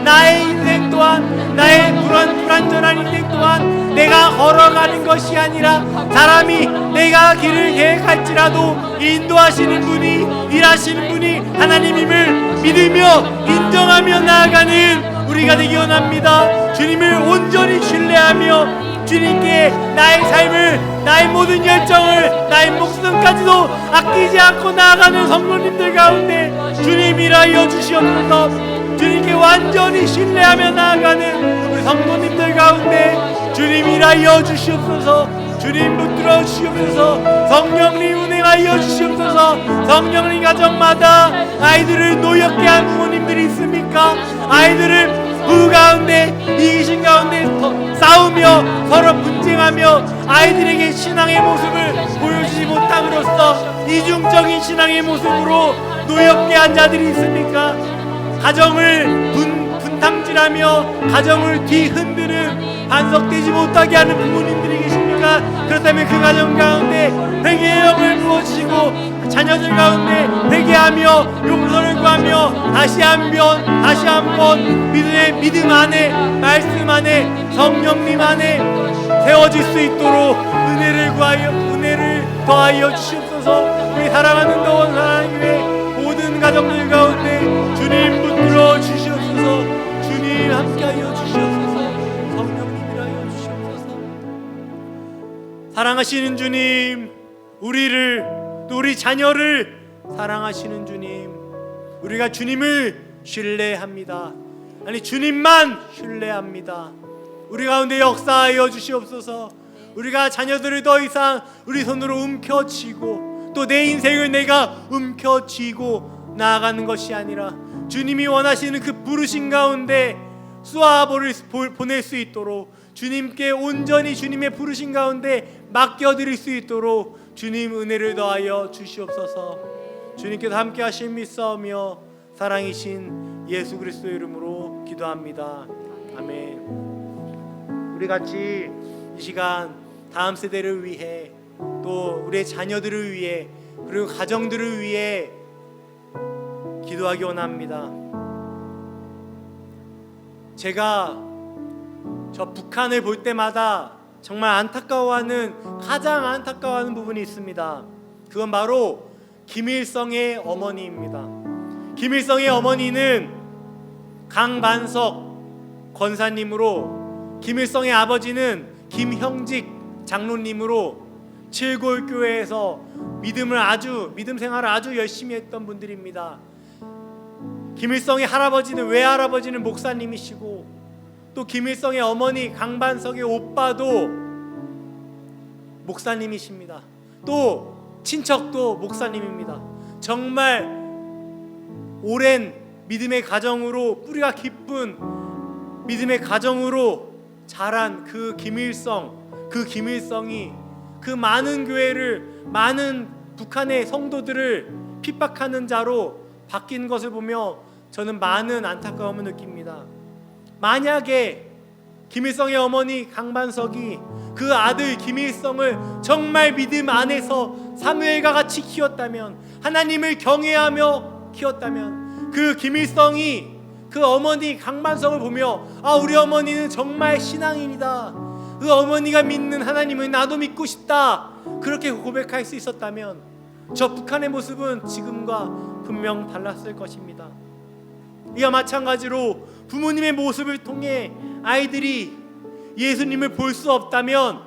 나의 인생 또한, 나의 불완전한 인생 또한 내가 걸어가는 것이 아니라 사람이 내가 길을 계획할지라도 인도하시는 분이, 일하시는 분이 하나님임을 믿으며 인정하며 나아가는 우리가 되기 원합니다. 주님을 온전히 신뢰하며 주님께 나의 삶을, 나의 모든 열정을, 나의 목숨까지도 아끼지 않고 나아가는 성도님들 가운데 주님 일하여 주시옵소서. 주님께 완전히 신뢰하며 나아가는 우리 성도님들 가운데 주님 일하여 주시옵소서. 주님 붙들어 주시옵소서. 성령님 운행하여 주시옵소서. 성령님 가정마다 아이들을 노엽게 한 부모님들이 있습니까? 아이들을 부 가운데, 이기심 가운데 싸우며 서로 분쟁하며 아이들에게 신앙의 모습을 보여주지 못함으로써 이중적인 신앙의 모습으로 노엽게 한 자들이 있습니까? 가정을 분탕질하며 가정을 뒤흔드는 반석되지 못하게 하는 부모님들이 계십니까? 그렇다면 그 가정 가운데 회개의 영을 부어주시고 자녀들 가운데 회개하며 용서를 구하며 다시 한번 믿음 안에, 말씀 안에, 성령님 안에 세워질 수 있도록 은혜를 더하여 주시옵소서. 우리 사랑하는 더원 사랑교회 모든 가정들 가운데 주님 붙들어 주시옵소서. 주님 함께하여 주시옵소서. 성령님이라여 주시옵소서. 사랑하시는 주님, 우리를, 또 우리 자녀를 사랑하시는 주님, 우리가 주님을 신뢰합니다. 아니, 주님만 신뢰합니다. 우리 가운데 역사하여 주시옵소서. 우리가 자녀들을 더 이상 우리 손으로 움켜쥐고 또 내 인생을 내가 움켜쥐고 나아가는 것이 아니라 주님이 원하시는 그 부르신 가운데 쏘아보를 보낼 수 있도록, 주님께 온전히 주님의 부르신 가운데 맡겨드릴 수 있도록 주님 은혜를 더하여 주시옵소서. 주님께서 함께 하신 믿사오며 사랑이신 예수 그리스도의 이름으로 기도합니다. 아멘. 우리 같이 이 시간 다음 세대를 위해, 또 우리의 자녀들을 위해, 그리고 가정들을 위해 기도하기 원합니다. 제가 저 북한을 볼 때마다 정말 안타까워하는, 가장 안타까워하는 부분이 있습니다. 그건 바로 김일성의 어머니입니다. 김일성의 어머니는 강반석 권사님으로, 김일성의 아버지는 김형직 장로님으로 칠골교회에서 믿음 생활을 아주 열심히 했던 분들입니다. 김일성의 할아버지는, 외할아버지는 목사님이시고, 또 김일성의 어머니 강반석의 오빠도 목사님이십니다. 또 친척도 목사님입니다. 정말 오랜 믿음의 가정으로, 뿌리가 깊은 믿음의 가정으로 자란 그 김일성이 그 많은 교회를, 많은 북한의 성도들을 핍박하는 자로 바뀐 것을 보며 저는 많은 안타까움을 느낍니다. 만약에 김일성의 어머니 강반석이 그 아들 김일성을 정말 믿음 안에서 사무엘과 같이 키웠다면, 하나님을 경외하며 키웠다면, 그 김일성이 그 어머니 강반석을 보며 우리 어머니는 정말 신앙인이다, 그 어머니가 믿는 하나님을 나도 믿고 싶다, 그렇게 고백할 수 있었다면 저 북한의 모습은 지금과 분명 달랐을 것입니다. 이와 마찬가지로 부모님의 모습을 통해 아이들이 예수님을 볼 수 없다면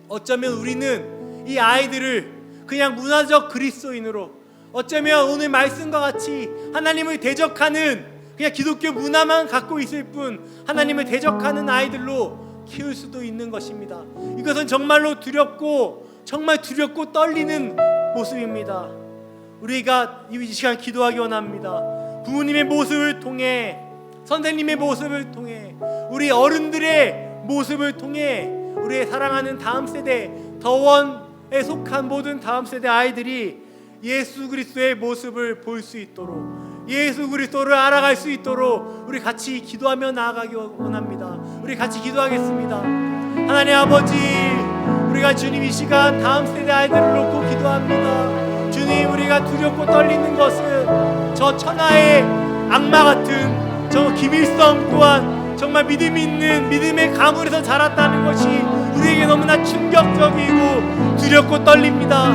어쩌면 우리는 이 아이들을 그냥 문화적 그리스도인으로, 어쩌면 오늘 말씀과 같이 하나님을 대적하는, 그냥 기독교 문화만 갖고 있을 뿐 하나님을 대적하는 아이들로 키울 수도 있는 것입니다. 이것은 정말로 정말 두렵고 떨리는 모습입니다. 우리가 이 시간 기도하기 원합니다. 부모님의 모습을 통해, 선생님의 모습을 통해, 우리 어른들의 모습을 통해 우리의 사랑하는 다음 세대, 더원에 속한 모든 다음 세대 아이들이 예수 그리스도의 모습을 볼 수 있도록, 예수 그리스도를 알아갈 수 있도록 우리 같이 기도하며 나아가기 원합니다. 우리 같이 기도하겠습니다. 하나님 아버지, 우리가 주님 이 시간 다음 세대 아이들을 놓고 기도합니다. 주님, 우리가 두렵고 떨리는 것은 저 천하의 악마 같은 저 김일성 또한 정말 믿음 있는 믿음의 가문에서 자랐다는 것이 우리에게 너무나 충격적이고 두렵고 떨립니다.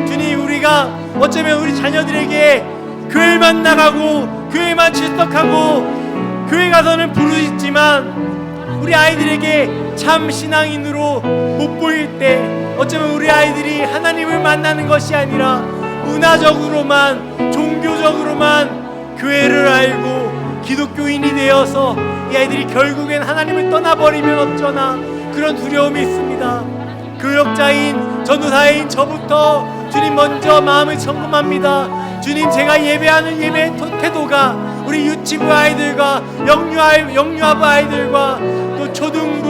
주님, 우리가 어쩌면 우리 자녀들에게 교회만 나가고 교회만 출석하고 교회 가서는 부르짖지만 우리 아이들에게 참 신앙인으로 못 보일 때 어쩌면 우리 아이들이 하나님을 만나는 것이 아니라 문화적으로만, 종교적으로만 교회를 알고 기독교인이 되어서 이 아이들이 결국엔 하나님을 떠나버리면 어쩌나 그런 두려움이 있습니다. 교역자인, 전도사인 저부터 주님 먼저 마음을 점검합니다. 주님, 제가 예배하는 예배 태도가 우리 유치부 아이들과 영유아부 아이들과 또 초등부,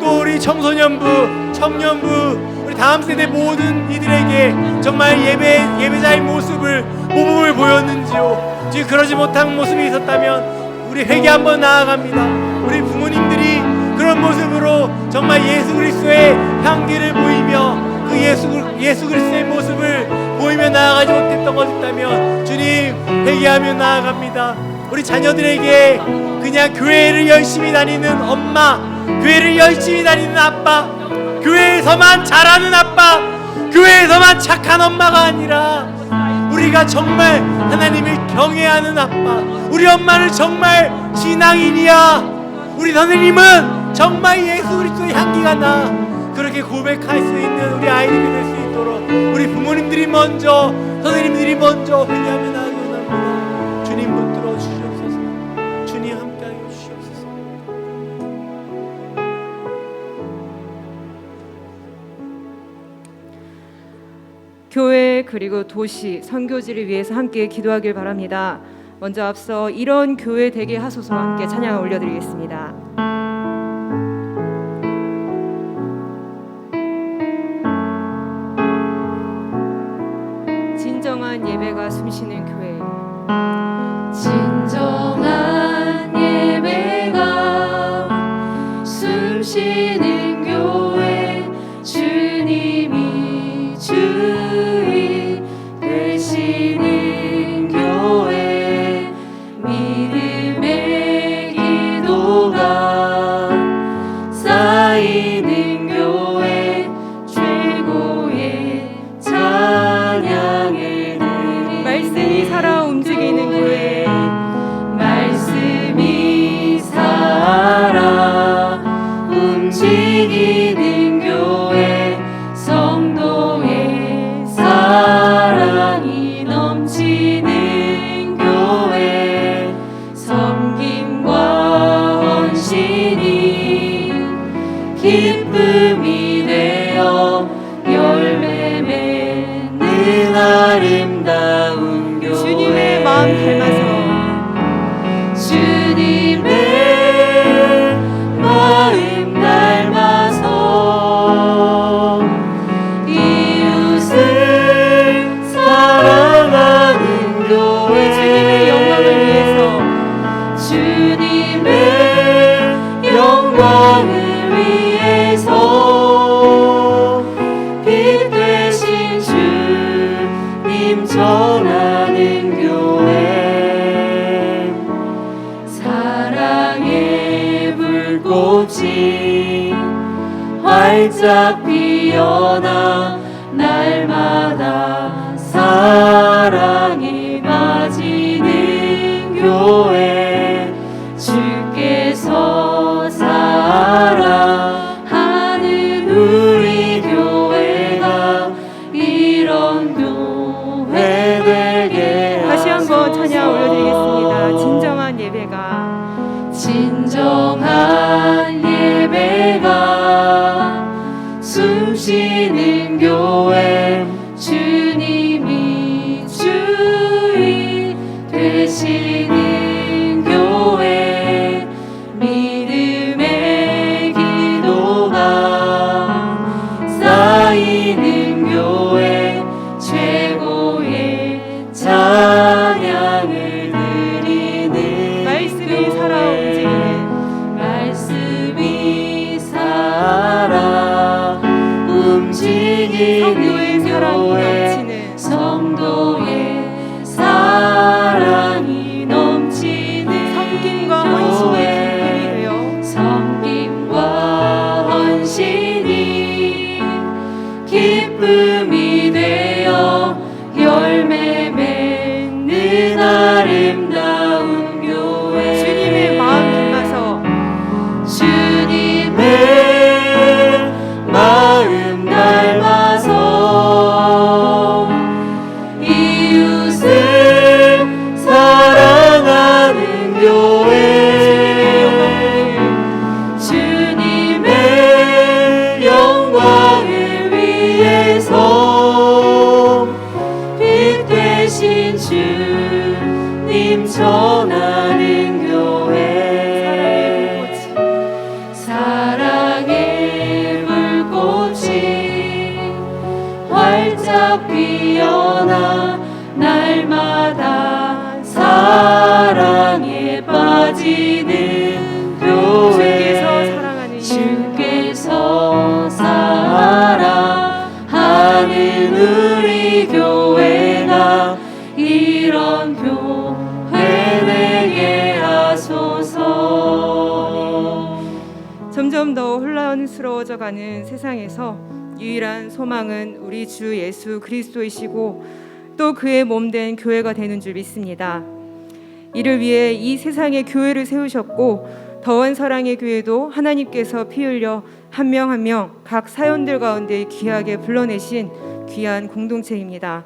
또 우리 청소년부, 청년부, 우리 다음 세대 모든 이들에게 정말 예배자의 모습을 보였는지요. 지금 그러지 못한 모습이 있었다면 우리 회개 한번 나아갑니다. 우리 부모님들이 그런 모습으로 정말 예수 그리스도의 향기를 보이며 그 예수 그리스도의 모습을 보이며 나아가지 못했던 것이 있다면 주님, 회개하며 나아갑니다. 우리 자녀들에게 그냥 교회를 열심히 다니는 엄마, 교회를 열심히 다니는 아빠, 교회에서만 잘하는 아빠, 교회에서만 착한 엄마가 아니라 우리가 정말 하나님을 경외하는 아빠, 우리 엄마는 정말 신앙인이야, 우리 선생님은 정말 예수 그리스도의 향기가 나, 그렇게 고백할 수 있는 우리 아이들이 될 수 있도록 우리 부모님들이 먼저 선생님들이 먼저 회개하며 나아가기 원합니다. 주님 붙들어 주시옵소서. 주님 함께하여 주시옵소서. 교회 그리고 도시 선교지를 위해서 함께 기도하길 바랍니다. 먼저 앞서 이런 교회 되게 하소서 함께 찬양을 올려드리겠습니다. 진정한 예배가 숨쉬는 교회. 진정한 예배가 숨쉬는 교회 주님이 주인 되시는 교회 믿음의 기도가 쌓이는 교회 최고의 찬양을 말씀이 살아 움직이는 교회. 말씀이 살아 움직이는 교회 성도의 사랑이 넘치는 교회 섬김과 헌신이 기쁨이 되어 열매 맺는 아름다운 교회 주님의 마음 닮아서 주님의 마음 닮아서 이웃을 사랑하는 교회 주님의 영광을 위해서 주님의 영광을 위해서 빛 되신 주님 전하는 교회 사랑의 불꽃이 활짝 피어나 날마다 사랑에 빠지는 교회 주께서 사랑하는 우리 교회가 이런 교회 되게 다시 한번 찬양 하소서. 올려드리겠습니다. 진정한 예배가 진정한 예배가 숨쉬는 교회 주님이 주인 되시는 교회 믿음의 기도가 쌓이는 교회 최고의 찬양을 드리는 말씀이 살아 움직이는 말씀이 살아 움직이는 성도의 사랑이 교회 넘치는 성도의 사랑이 넘치는 섬김과 헌신이 기쁨이 되어 섬김과 헌신이 기쁨이 되어 열매 맺는 아름다운 교회 주님의 마음 닮아서 주님의 마음 닮아서 이웃을 사랑하는 교회 주님의 영광을 위해서 빛 되신 주님 전하는 교회 사랑의 불꽃이 활짝 피어나 날마다 사랑에 빠지는 교회 주께서 사랑하는 주께서 사랑하는 우리 교회가 이런 교회 되게 하소서. 점점 더 혼란스러워져 가는 세상에서 유일한 소망은 우리 주 예수 그리스도이시고 또 그의 몸된 교회가 되는 줄 믿습니다. 이를 위해 이 세상에 교회를 세우셨고 더한 사랑의 교회도 하나님께서 피 흘려 한 명 한 명 각 사연들 가운데 귀하게 불러내신 귀한 공동체입니다.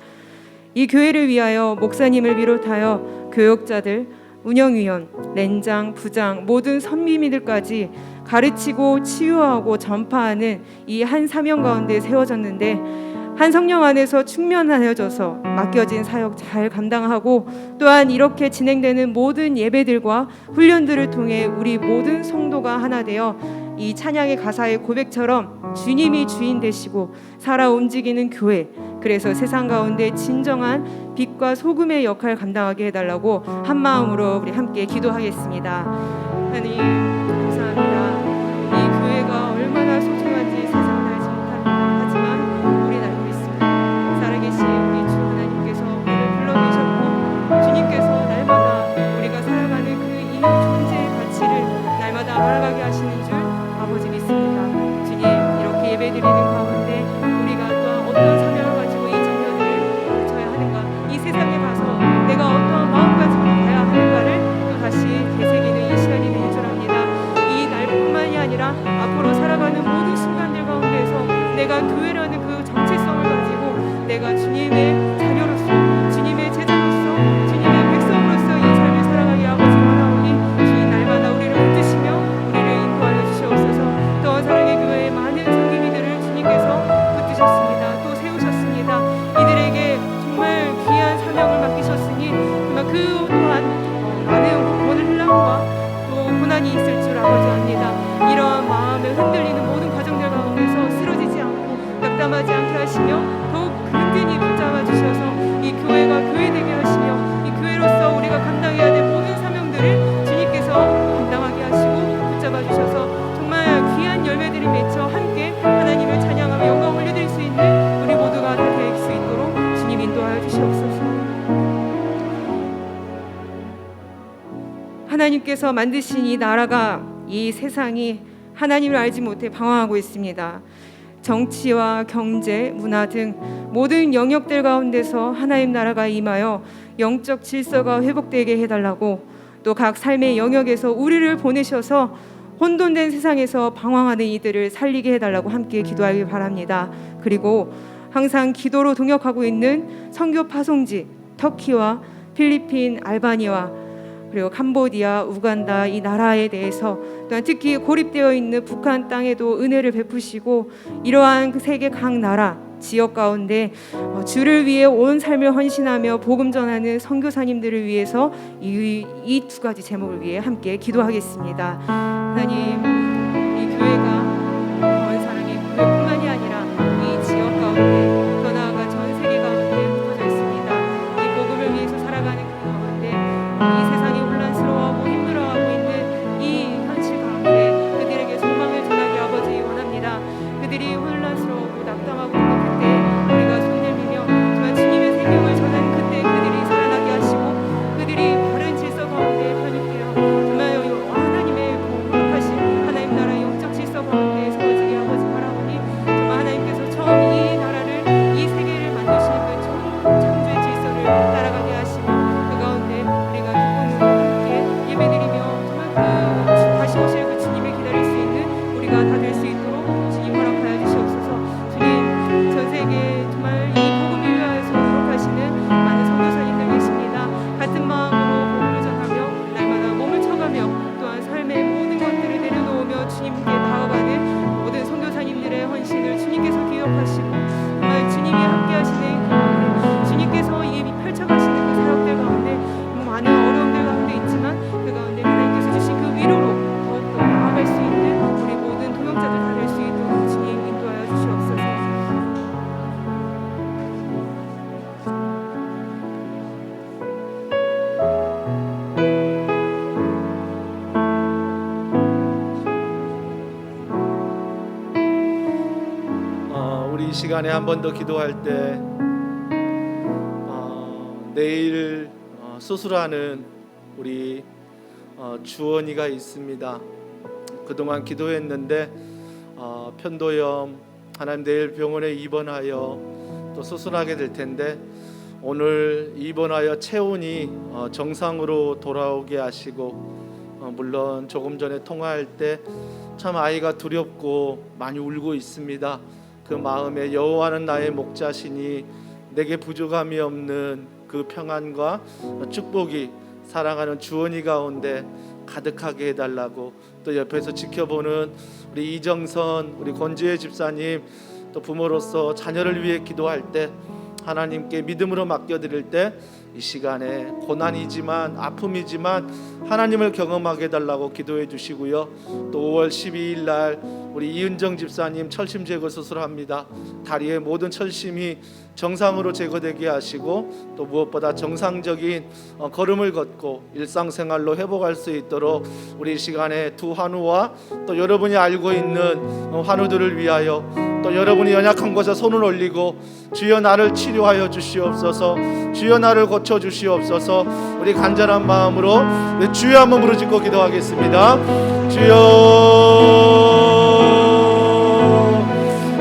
이 교회를 위하여 목사님을 비롯하여 교역자들, 운영위원, 렌장, 부장, 모든 선미미들까지 가르치고 치유하고 전파하는 이 한 사명 가운데 세워졌는데, 한 성령 안에서 충만하여져서 맡겨진 사역 잘 감당하고, 또한 이렇게 진행되는 모든 예배들과 훈련들을 통해 우리 모든 성도가 하나 되어 이 찬양의 가사의 고백처럼 주님이 주인 되시고 살아 움직이는 교회, 그래서 세상 가운데 진정한 빛과 소금의 역할 감당하게 해달라고 한 마음으로 우리 함께 기도하겠습니다. 하나님 감사합니다. 이 교회가 얼마나 소중한지 세상은 알지 못하지만 우리는 알고 있습니다. 살아계신 우리 주 하나님께서 우리를 불러주셨고, 주님께서 날마다 우리가 살아가는 그 이 존재의 가치를 날마다 알아가게 하시는 줄 아버지 믿습니다. 주님, 이렇게 예배드리는 가운데 우리가 또 어떤 사명을 가지고 이 장면을 펼쳐야 하는가, 이 세상에 가서 내가 어떠한 마음가짐으로 가야 하는가를 또 다시 되새기는 이 시간이 되는 줄 압니다. 이 날뿐만이 아니라 앞으로 살아가는 모든 순간들 가운데서 내가 교회라는 그 정체성을 가지고 내가 주님의 자녀로서, 주님의 제자로서, 주님의 백성으로서 이 삶을 살아가게 아버지 원하오니 주님 날마다 우리를 붙드시며 우리를 인도하여 주시옵소서. 또한 사랑의 교회의 많은 성기미들을 주님께서 붙드셨습니다. 또 세우셨습니다. 이들에게 정말 귀한 사명을 맡기셨으니 정말 그 또한 많은 혼란과 또 고난이 있을 줄 아버지 압니다. 이러한 마음에 흔들리는 모든 과정들 가운데서 쓰러지지 않고 낙담하지 않게 하시며 더욱 든든히 붙잡아 주셔서 이 교회가 교회되게 하시며 이 교회로서 우리가 감당해야 될 모든 사명들을 주님께서 감당하게 하시고 붙잡아 주셔서 정말 귀한 열매들이 맺혀 함께 하나님을 찬양하며 영광을 올려드릴 수 있는 우리 모두가 다 될 수 있도록 주님 인도하여 주시옵소서. 하나님께서 만드신 이 나라가, 이 세상이 하나님을 알지 못해 방황하고 있습니다. 정치와 경제, 문화 등 모든 영역들 가운데서 하나님 나라가 임하여 영적 질서가 회복되게 해달라고, 또 각 삶의 영역에서 우리를 보내셔서 혼돈된 세상에서 방황하는 이들을 살리게 해달라고 함께 기도하길 바랍니다. 그리고 항상 기도로 동역하고 있는 선교 파송지 터키와 필리핀, 알바니아, 그리고 캄보디아, 우간다 이 나라에 대해서, 또한 특히 고립되어 있는 북한 땅에도 은혜를 베푸시고, 이러한 그 세계 각 나라 지역 가운데 주를 위해 온 삶을 헌신하며 복음 전하는 선교사님들을 위해서 이 두 가지 제목을 위해 함께 기도하겠습니다. 하나님, 이 교회가 원 사랑의 교회뿐만이 아니라 이 지역 가운데, 더 나아가 전 세계 가운데 흩어져 있습니다. 이 복음을 위해서 살아가는 그 가운데 이 세상이 혼란스러워하고 힘들어하고 있는 이 현실 가운데 그들에게 소망을 전하기 아버지 원합니다. 그들이 혼란스러워하고 낙담하고 있는 그때 우리가 손을 내밀며 정말 주님의 생명을 전하는 그때 그들이 살아나게 하시고, 그들이 바른 질서 가운데 편입되어 정말 하나님의 복하신 하나님 나라의 영적 질서 가운데 세워지게 아버지 바라오니, 정말 하나님께서 처음 이 나라를, 이 세계를 만드신 그 처음 창조의 질서를 따라가게 하시며 그 가운데 우리가 기쁨으로 함께 예배드리며 정말 그 다시 오실 그 주님을 기다릴 수 있는 우리가 다 될 수 있도록 주님 허락하여 주시옵소서. 주님, 전 세계에 정말 이 복음을 위하여서 노력하시는 많은 선교사님들 계십니다. 같은 마음으로 복음을 전하며 날마다 몸을 쳐가며 또한 삶의 모든 것들을 내려놓으며 주님께 다가가는 모든 선교사님들의 헌신을 주님께서 기억하시고, 정말 주님이 함께 하시는 그 가운데, 주님께서 이 펼쳐가시는 그 사역들 가운데 많은 어려움들 가운데 있지만 그 가운데 하나님께서 주신 그 위로로 더욱더 나아갈 수 있는 우리 모든 동역자들 다 될 수 있도록 주님 인도하여 주시옵소서. 우리 이 시간에 한 번 더 기도할 때 내일 수술하는 우리 주원이가 있습니다. 그동안 기도했는데 편도염, 하나님 내일 병원에 입원하여 또 수술하게 될 텐데, 오늘 입원하여 체온이 정상으로 돌아오게 하시고, 물론 조금 전에 통화할 때 참 아이가 두렵고 많이 울고 있습니다. 그 마음에 여호와는 나의 목자시니 내게 부족함이 없는 그 평안과 축복이 사랑하는 주원이 가운데 가득하게 해달라고, 또 옆에서 지켜보는 우리 이정선, 우리 권지혜 집사님, 또 부모로서 자녀를 위해 기도할 때 하나님께 믿음으로 맡겨드릴 때 이 시간에 고난이지만 아픔이지만 하나님을 경험하게 해달라고 기도해 주시고요. 또 5월 12일 날 우리 이은정 집사님 철심 제거 수술합니다. 다리의 모든 철심이 정상으로 제거되게 하시고, 또 무엇보다 정상적인 걸음을 걷고 일상생활로 회복할 수 있도록 우리 이 시간에 두 환우와 또 여러분이 알고 있는 환우들을 위하여, 또 여러분이 연약한 곳에 손을 올리고 주여 나를 치료하여 주시옵소서, 주여 나를 고쳐 주시옵소서, 우리 간절한 마음으로 주여 한번 부르짖고 기도하겠습니다. 주여.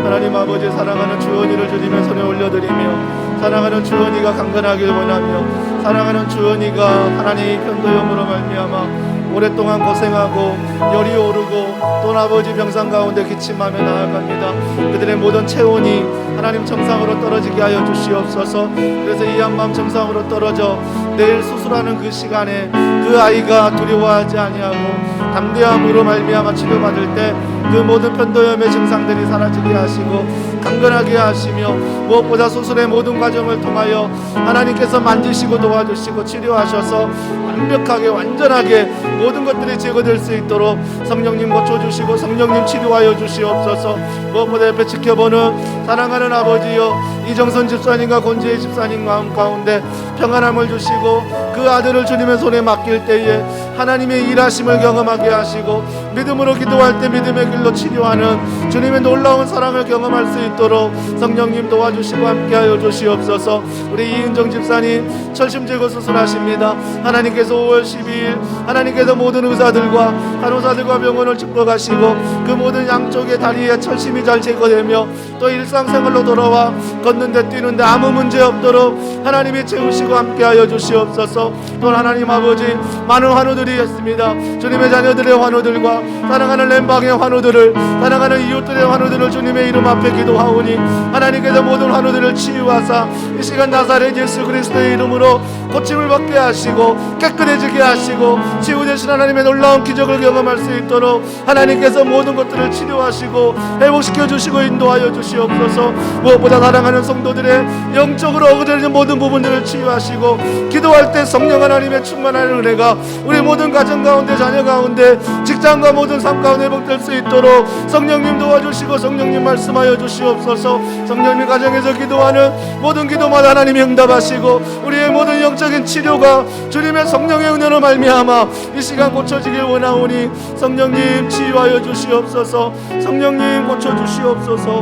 하나님 아버지, 사랑하는 주원이를 주님의 손에 올려드리며 사랑하는 주원이가 강건하길 원하며 사랑하는 주원이가 하나님의 편도염으로 말미암아 오랫동안 고생하고 열이 오르고 또 아버지 병상 가운데 기침하며 나아갑니다. 그들의 모든 체온이 하나님 정상으로 떨어지게 하여 주시옵소서. 그래서 이 한마음 정상으로 떨어져 내일 수술하는 그 시간에 그 아이가 두려워하지 아니하고 담대함으로 말미암아 치료받을 때 그 모든 편도염의 증상들이 사라지게 하시고 강건하게 하시며, 무엇보다 수술의 모든 과정을 통하여 하나님께서 만지시고 도와주시고 치료하셔서 완벽하게 완전하게 모든 것들이 제거될 수 있도록 성령님 고쳐주시고 성령님 치료하여 주시옵소서. 무엇보다 옆에 지켜보는 사랑하는 아버지여, 이정선 집사님과 권지혜 집사님 마음 가운데 평안함을 주시고 그 아들을 주님의 손에 맡길 때에 하나님의 일하심을 경험하게 하시고 믿음으로 기도할 때 믿음의 길로 치료하는 주님의 놀라운 사랑을 경험할 수 있도록 성령님 도와주시고 함께하여 주시옵소서. 우리 이은정 집사님 철심 제거 수술하십니다. 하나님께서 5월 12일 하나님께서 모든 의사들과 간호사들과 병원을 축복하시고 그 모든 양쪽의 다리에 철심이 잘 제거되며 또 일상생활로 돌아와 걷는데 뛰는데 아무 문제 없도록 하나님이 채우시고 함께하여 주시옵소서. 또 하나님 아버지, 많은 환우들이 있습니다. 주님의 자녀들의 환우들과 사랑하는 렘방의 환우들을, 사랑하는 이웃들의 환우들을 주님의 이름 앞에 기도하오니 하나님께서 모든 환우들을 치유하사 이 시간 나사렛 예수 그리스도의 이름으로 고침을 받게 하시고 깨끗해지게 하시고 치유되신 하나님의 놀라운 기적을 경험할 수 있도록 하나님께서 모든 것들을 치료하시고 회복시켜 주시고 인도하여 주시옵소서. 무엇보다 사랑하는 성도들의 영적으로 어그러진 모든 부분들을 치유하시고 기도할 때 성령 하나님의 충만한 은혜가 우리 모든 가정 가운데, 자녀 가운데, 직장과 모든 삶 가운데 회복될 수 있도록 성령님 도와주시고 성령님 말씀하여 주시옵소서. 성령님 가정에서 기도하는 모든 기도마다 하나님이 응답하시고 우리의 모든 영적인 치료가 주님의 성령의 은혜로 말미암아 이 시간 고쳐지길 원하오니 성령님 치유하여 주시옵소서. 성령님 고쳐 주시옵소서.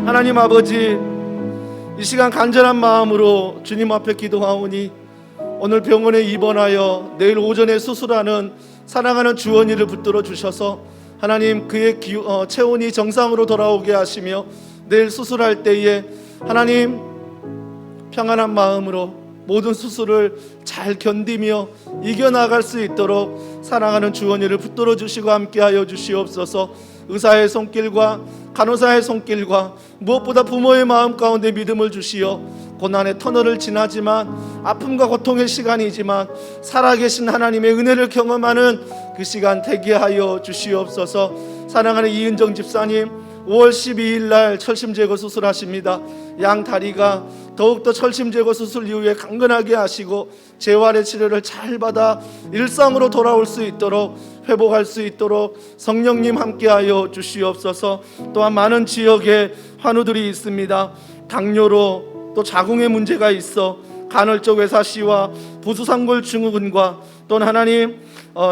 하나님 아버지, 이 시간 간절한 마음으로 주님 앞에 기도하오니 오늘 병원에 입원하여 내일 오전에 수술하는 사랑하는 주원이를 붙들어 주셔서 하나님 그의 체온이 정상으로 돌아오게 하시며 내일 수술할 때에 하나님 평안한 마음으로 모든 수술을 잘 견디며 이겨나갈 수 있도록 사랑하는 주원이를 붙들어 주시고 함께하여 주시옵소서. 의사의 손길과 간호사의 손길과 무엇보다 부모의 마음 가운데 믿음을 주시어 고난의 터널을 지나지만 아픔과 고통의 시간이지만 살아계신 하나님의 은혜를 경험하는 그 시간 되게 하여 주시옵소서. 사랑하는 이은정 집사님 5월 12일 날 철심 제거 수술하십니다. 양 다리가 더욱더 철심 제거 수술 이후에 강건하게 하시고 재활의 치료를 잘 받아 일상으로 돌아올 수 있도록 회복할 수 있도록 성령님 함께하여 주시옵소서. 또한 많은 지역에 환우들이 있습니다. 당뇨로 또 자궁의 문제가 있어 간헐적 외사시와 부수상골 증후군과 또한 하나님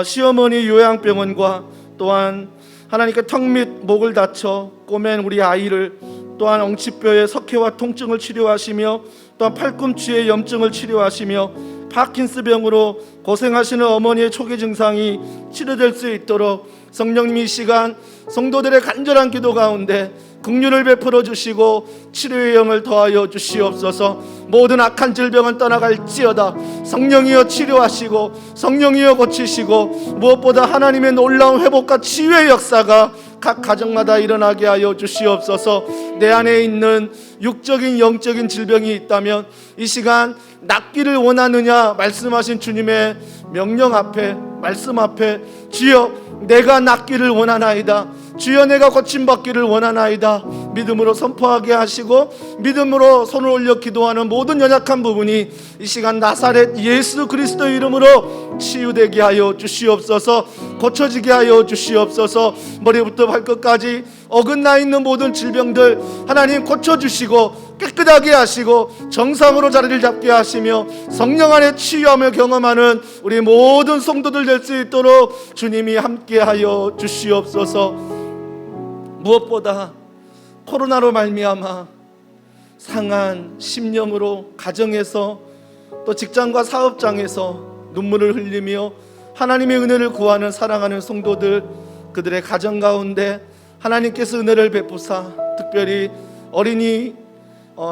시어머니 요양병원과 또한 하나님께 턱 및 목을 다쳐 꼬맨 우리 아이를, 또한 엉치뼈의 석회와 통증을 치료하시며 또한 팔꿈치의 염증을 치료하시며 파킨스병으로 고생하시는 어머니의 초기 증상이 치료될 수 있도록 성령님이 이 시간 성도들의 간절한 기도 가운데 긍휼을 베풀어 주시고 치료의 영을 더하여 주시옵소서. 모든 악한 질병은 떠나갈지어다. 성령이여 치료하시고 성령이여 고치시고 무엇보다 하나님의 놀라운 회복과 치유의 역사가 각 가정마다 일어나게 하여 주시옵소서. 내 안에 있는 육적인 영적인 질병이 있다면 이 시간 낫기를 원하느냐 말씀하신 주님의 명령 앞에 말씀 앞에 주여 내가 낫기를 원하나이다. 주여 내가 고침받기를 원하나이다. 믿음으로 선포하게 하시고 믿음으로 손을 올려 기도하는 모든 연약한 부분이 이 시간 나사렛 예수 그리스도 이름으로 치유되게 하여 주시옵소서. 고쳐지게 하여 주시옵소서. 머리부터 발끝까지 어긋나 있는 모든 질병들 하나님 고쳐주시고 깨끗하게 하시고 정상으로 자리를 잡게 하시며 성령 안에 치유함을 경험하는 우리 모든 성도들 될 수 있도록 주님이 함께하여 주시옵소서. 무엇보다 코로나로 말미암아 상한 심령으로 가정에서 또 직장과 사업장에서 눈물을 흘리며 하나님의 은혜를 구하는 사랑하는 성도들, 그들의 가정 가운데 하나님께서 은혜를 베푸사 특별히 어린이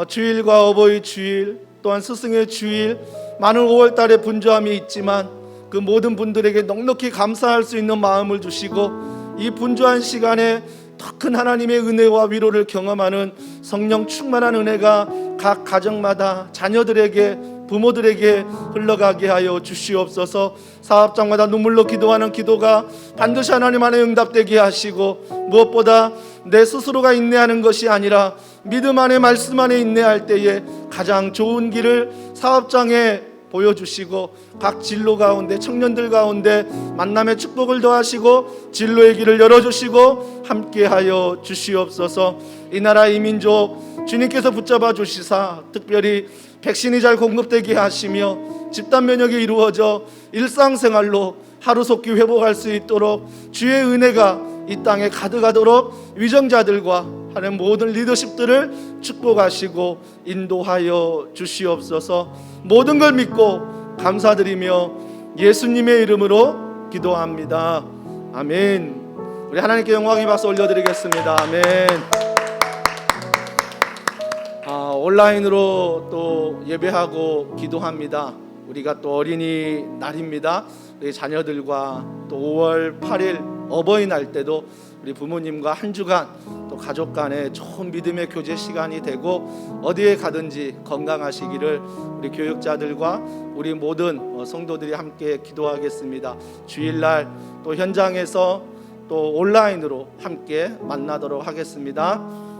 주일과 어버이 주일 또한 스승의 주일 많은 5월달에 분주함이 있지만 그 모든 분들에게 넉넉히 감사할 수 있는 마음을 주시고 이 분주한 시간에 더 큰 하나님의 은혜와 위로를 경험하는 성령 충만한 은혜가 각 가정마다 자녀들에게 부모들에게 흘러가게 하여 주시옵소서. 사업장마다 눈물로 기도하는 기도가 반드시 하나님 안에 응답되게 하시고 무엇보다 내 스스로가 인내하는 것이 아니라 믿음 안에 말씀 안에 인내할 때에 가장 좋은 길을 사업장에 보여주시고 각 진로 가운데 청년들 가운데 만남의 축복을 더하시고 진로의 길을 열어주시고 함께하여 주시옵소서. 이 나라 이 민족 주님께서 붙잡아 주시사 특별히 백신이 잘 공급되게 하시며 집단 면역이 이루어져 일상생활로 하루속히 회복할 수 있도록 주의 은혜가 이 땅에 가득하도록 위정자들과 하는 모든 리더십들을 축복하시고 인도하여 주시옵소서. 모든 걸 믿고 감사드리며 예수님의 이름으로 기도합니다. 아멘. 우리 하나님께 영광의 박수 올려드리겠습니다. 아멘. 온라인으로 또 예배하고 기도합니다. 우리가 또 어린이날입니다. 우리 자녀들과 또 5월 8일 어버이날 때도 우리 부모님과 한 주간 또 가족 간에 좋은 믿음의 교제 시간이 되고 어디에 가든지 건강하시기를 우리 교육자들과 우리 모든 성도들이 함께 기도하겠습니다. 주일날 또 현장에서 또 온라인으로 함께 만나도록 하겠습니다.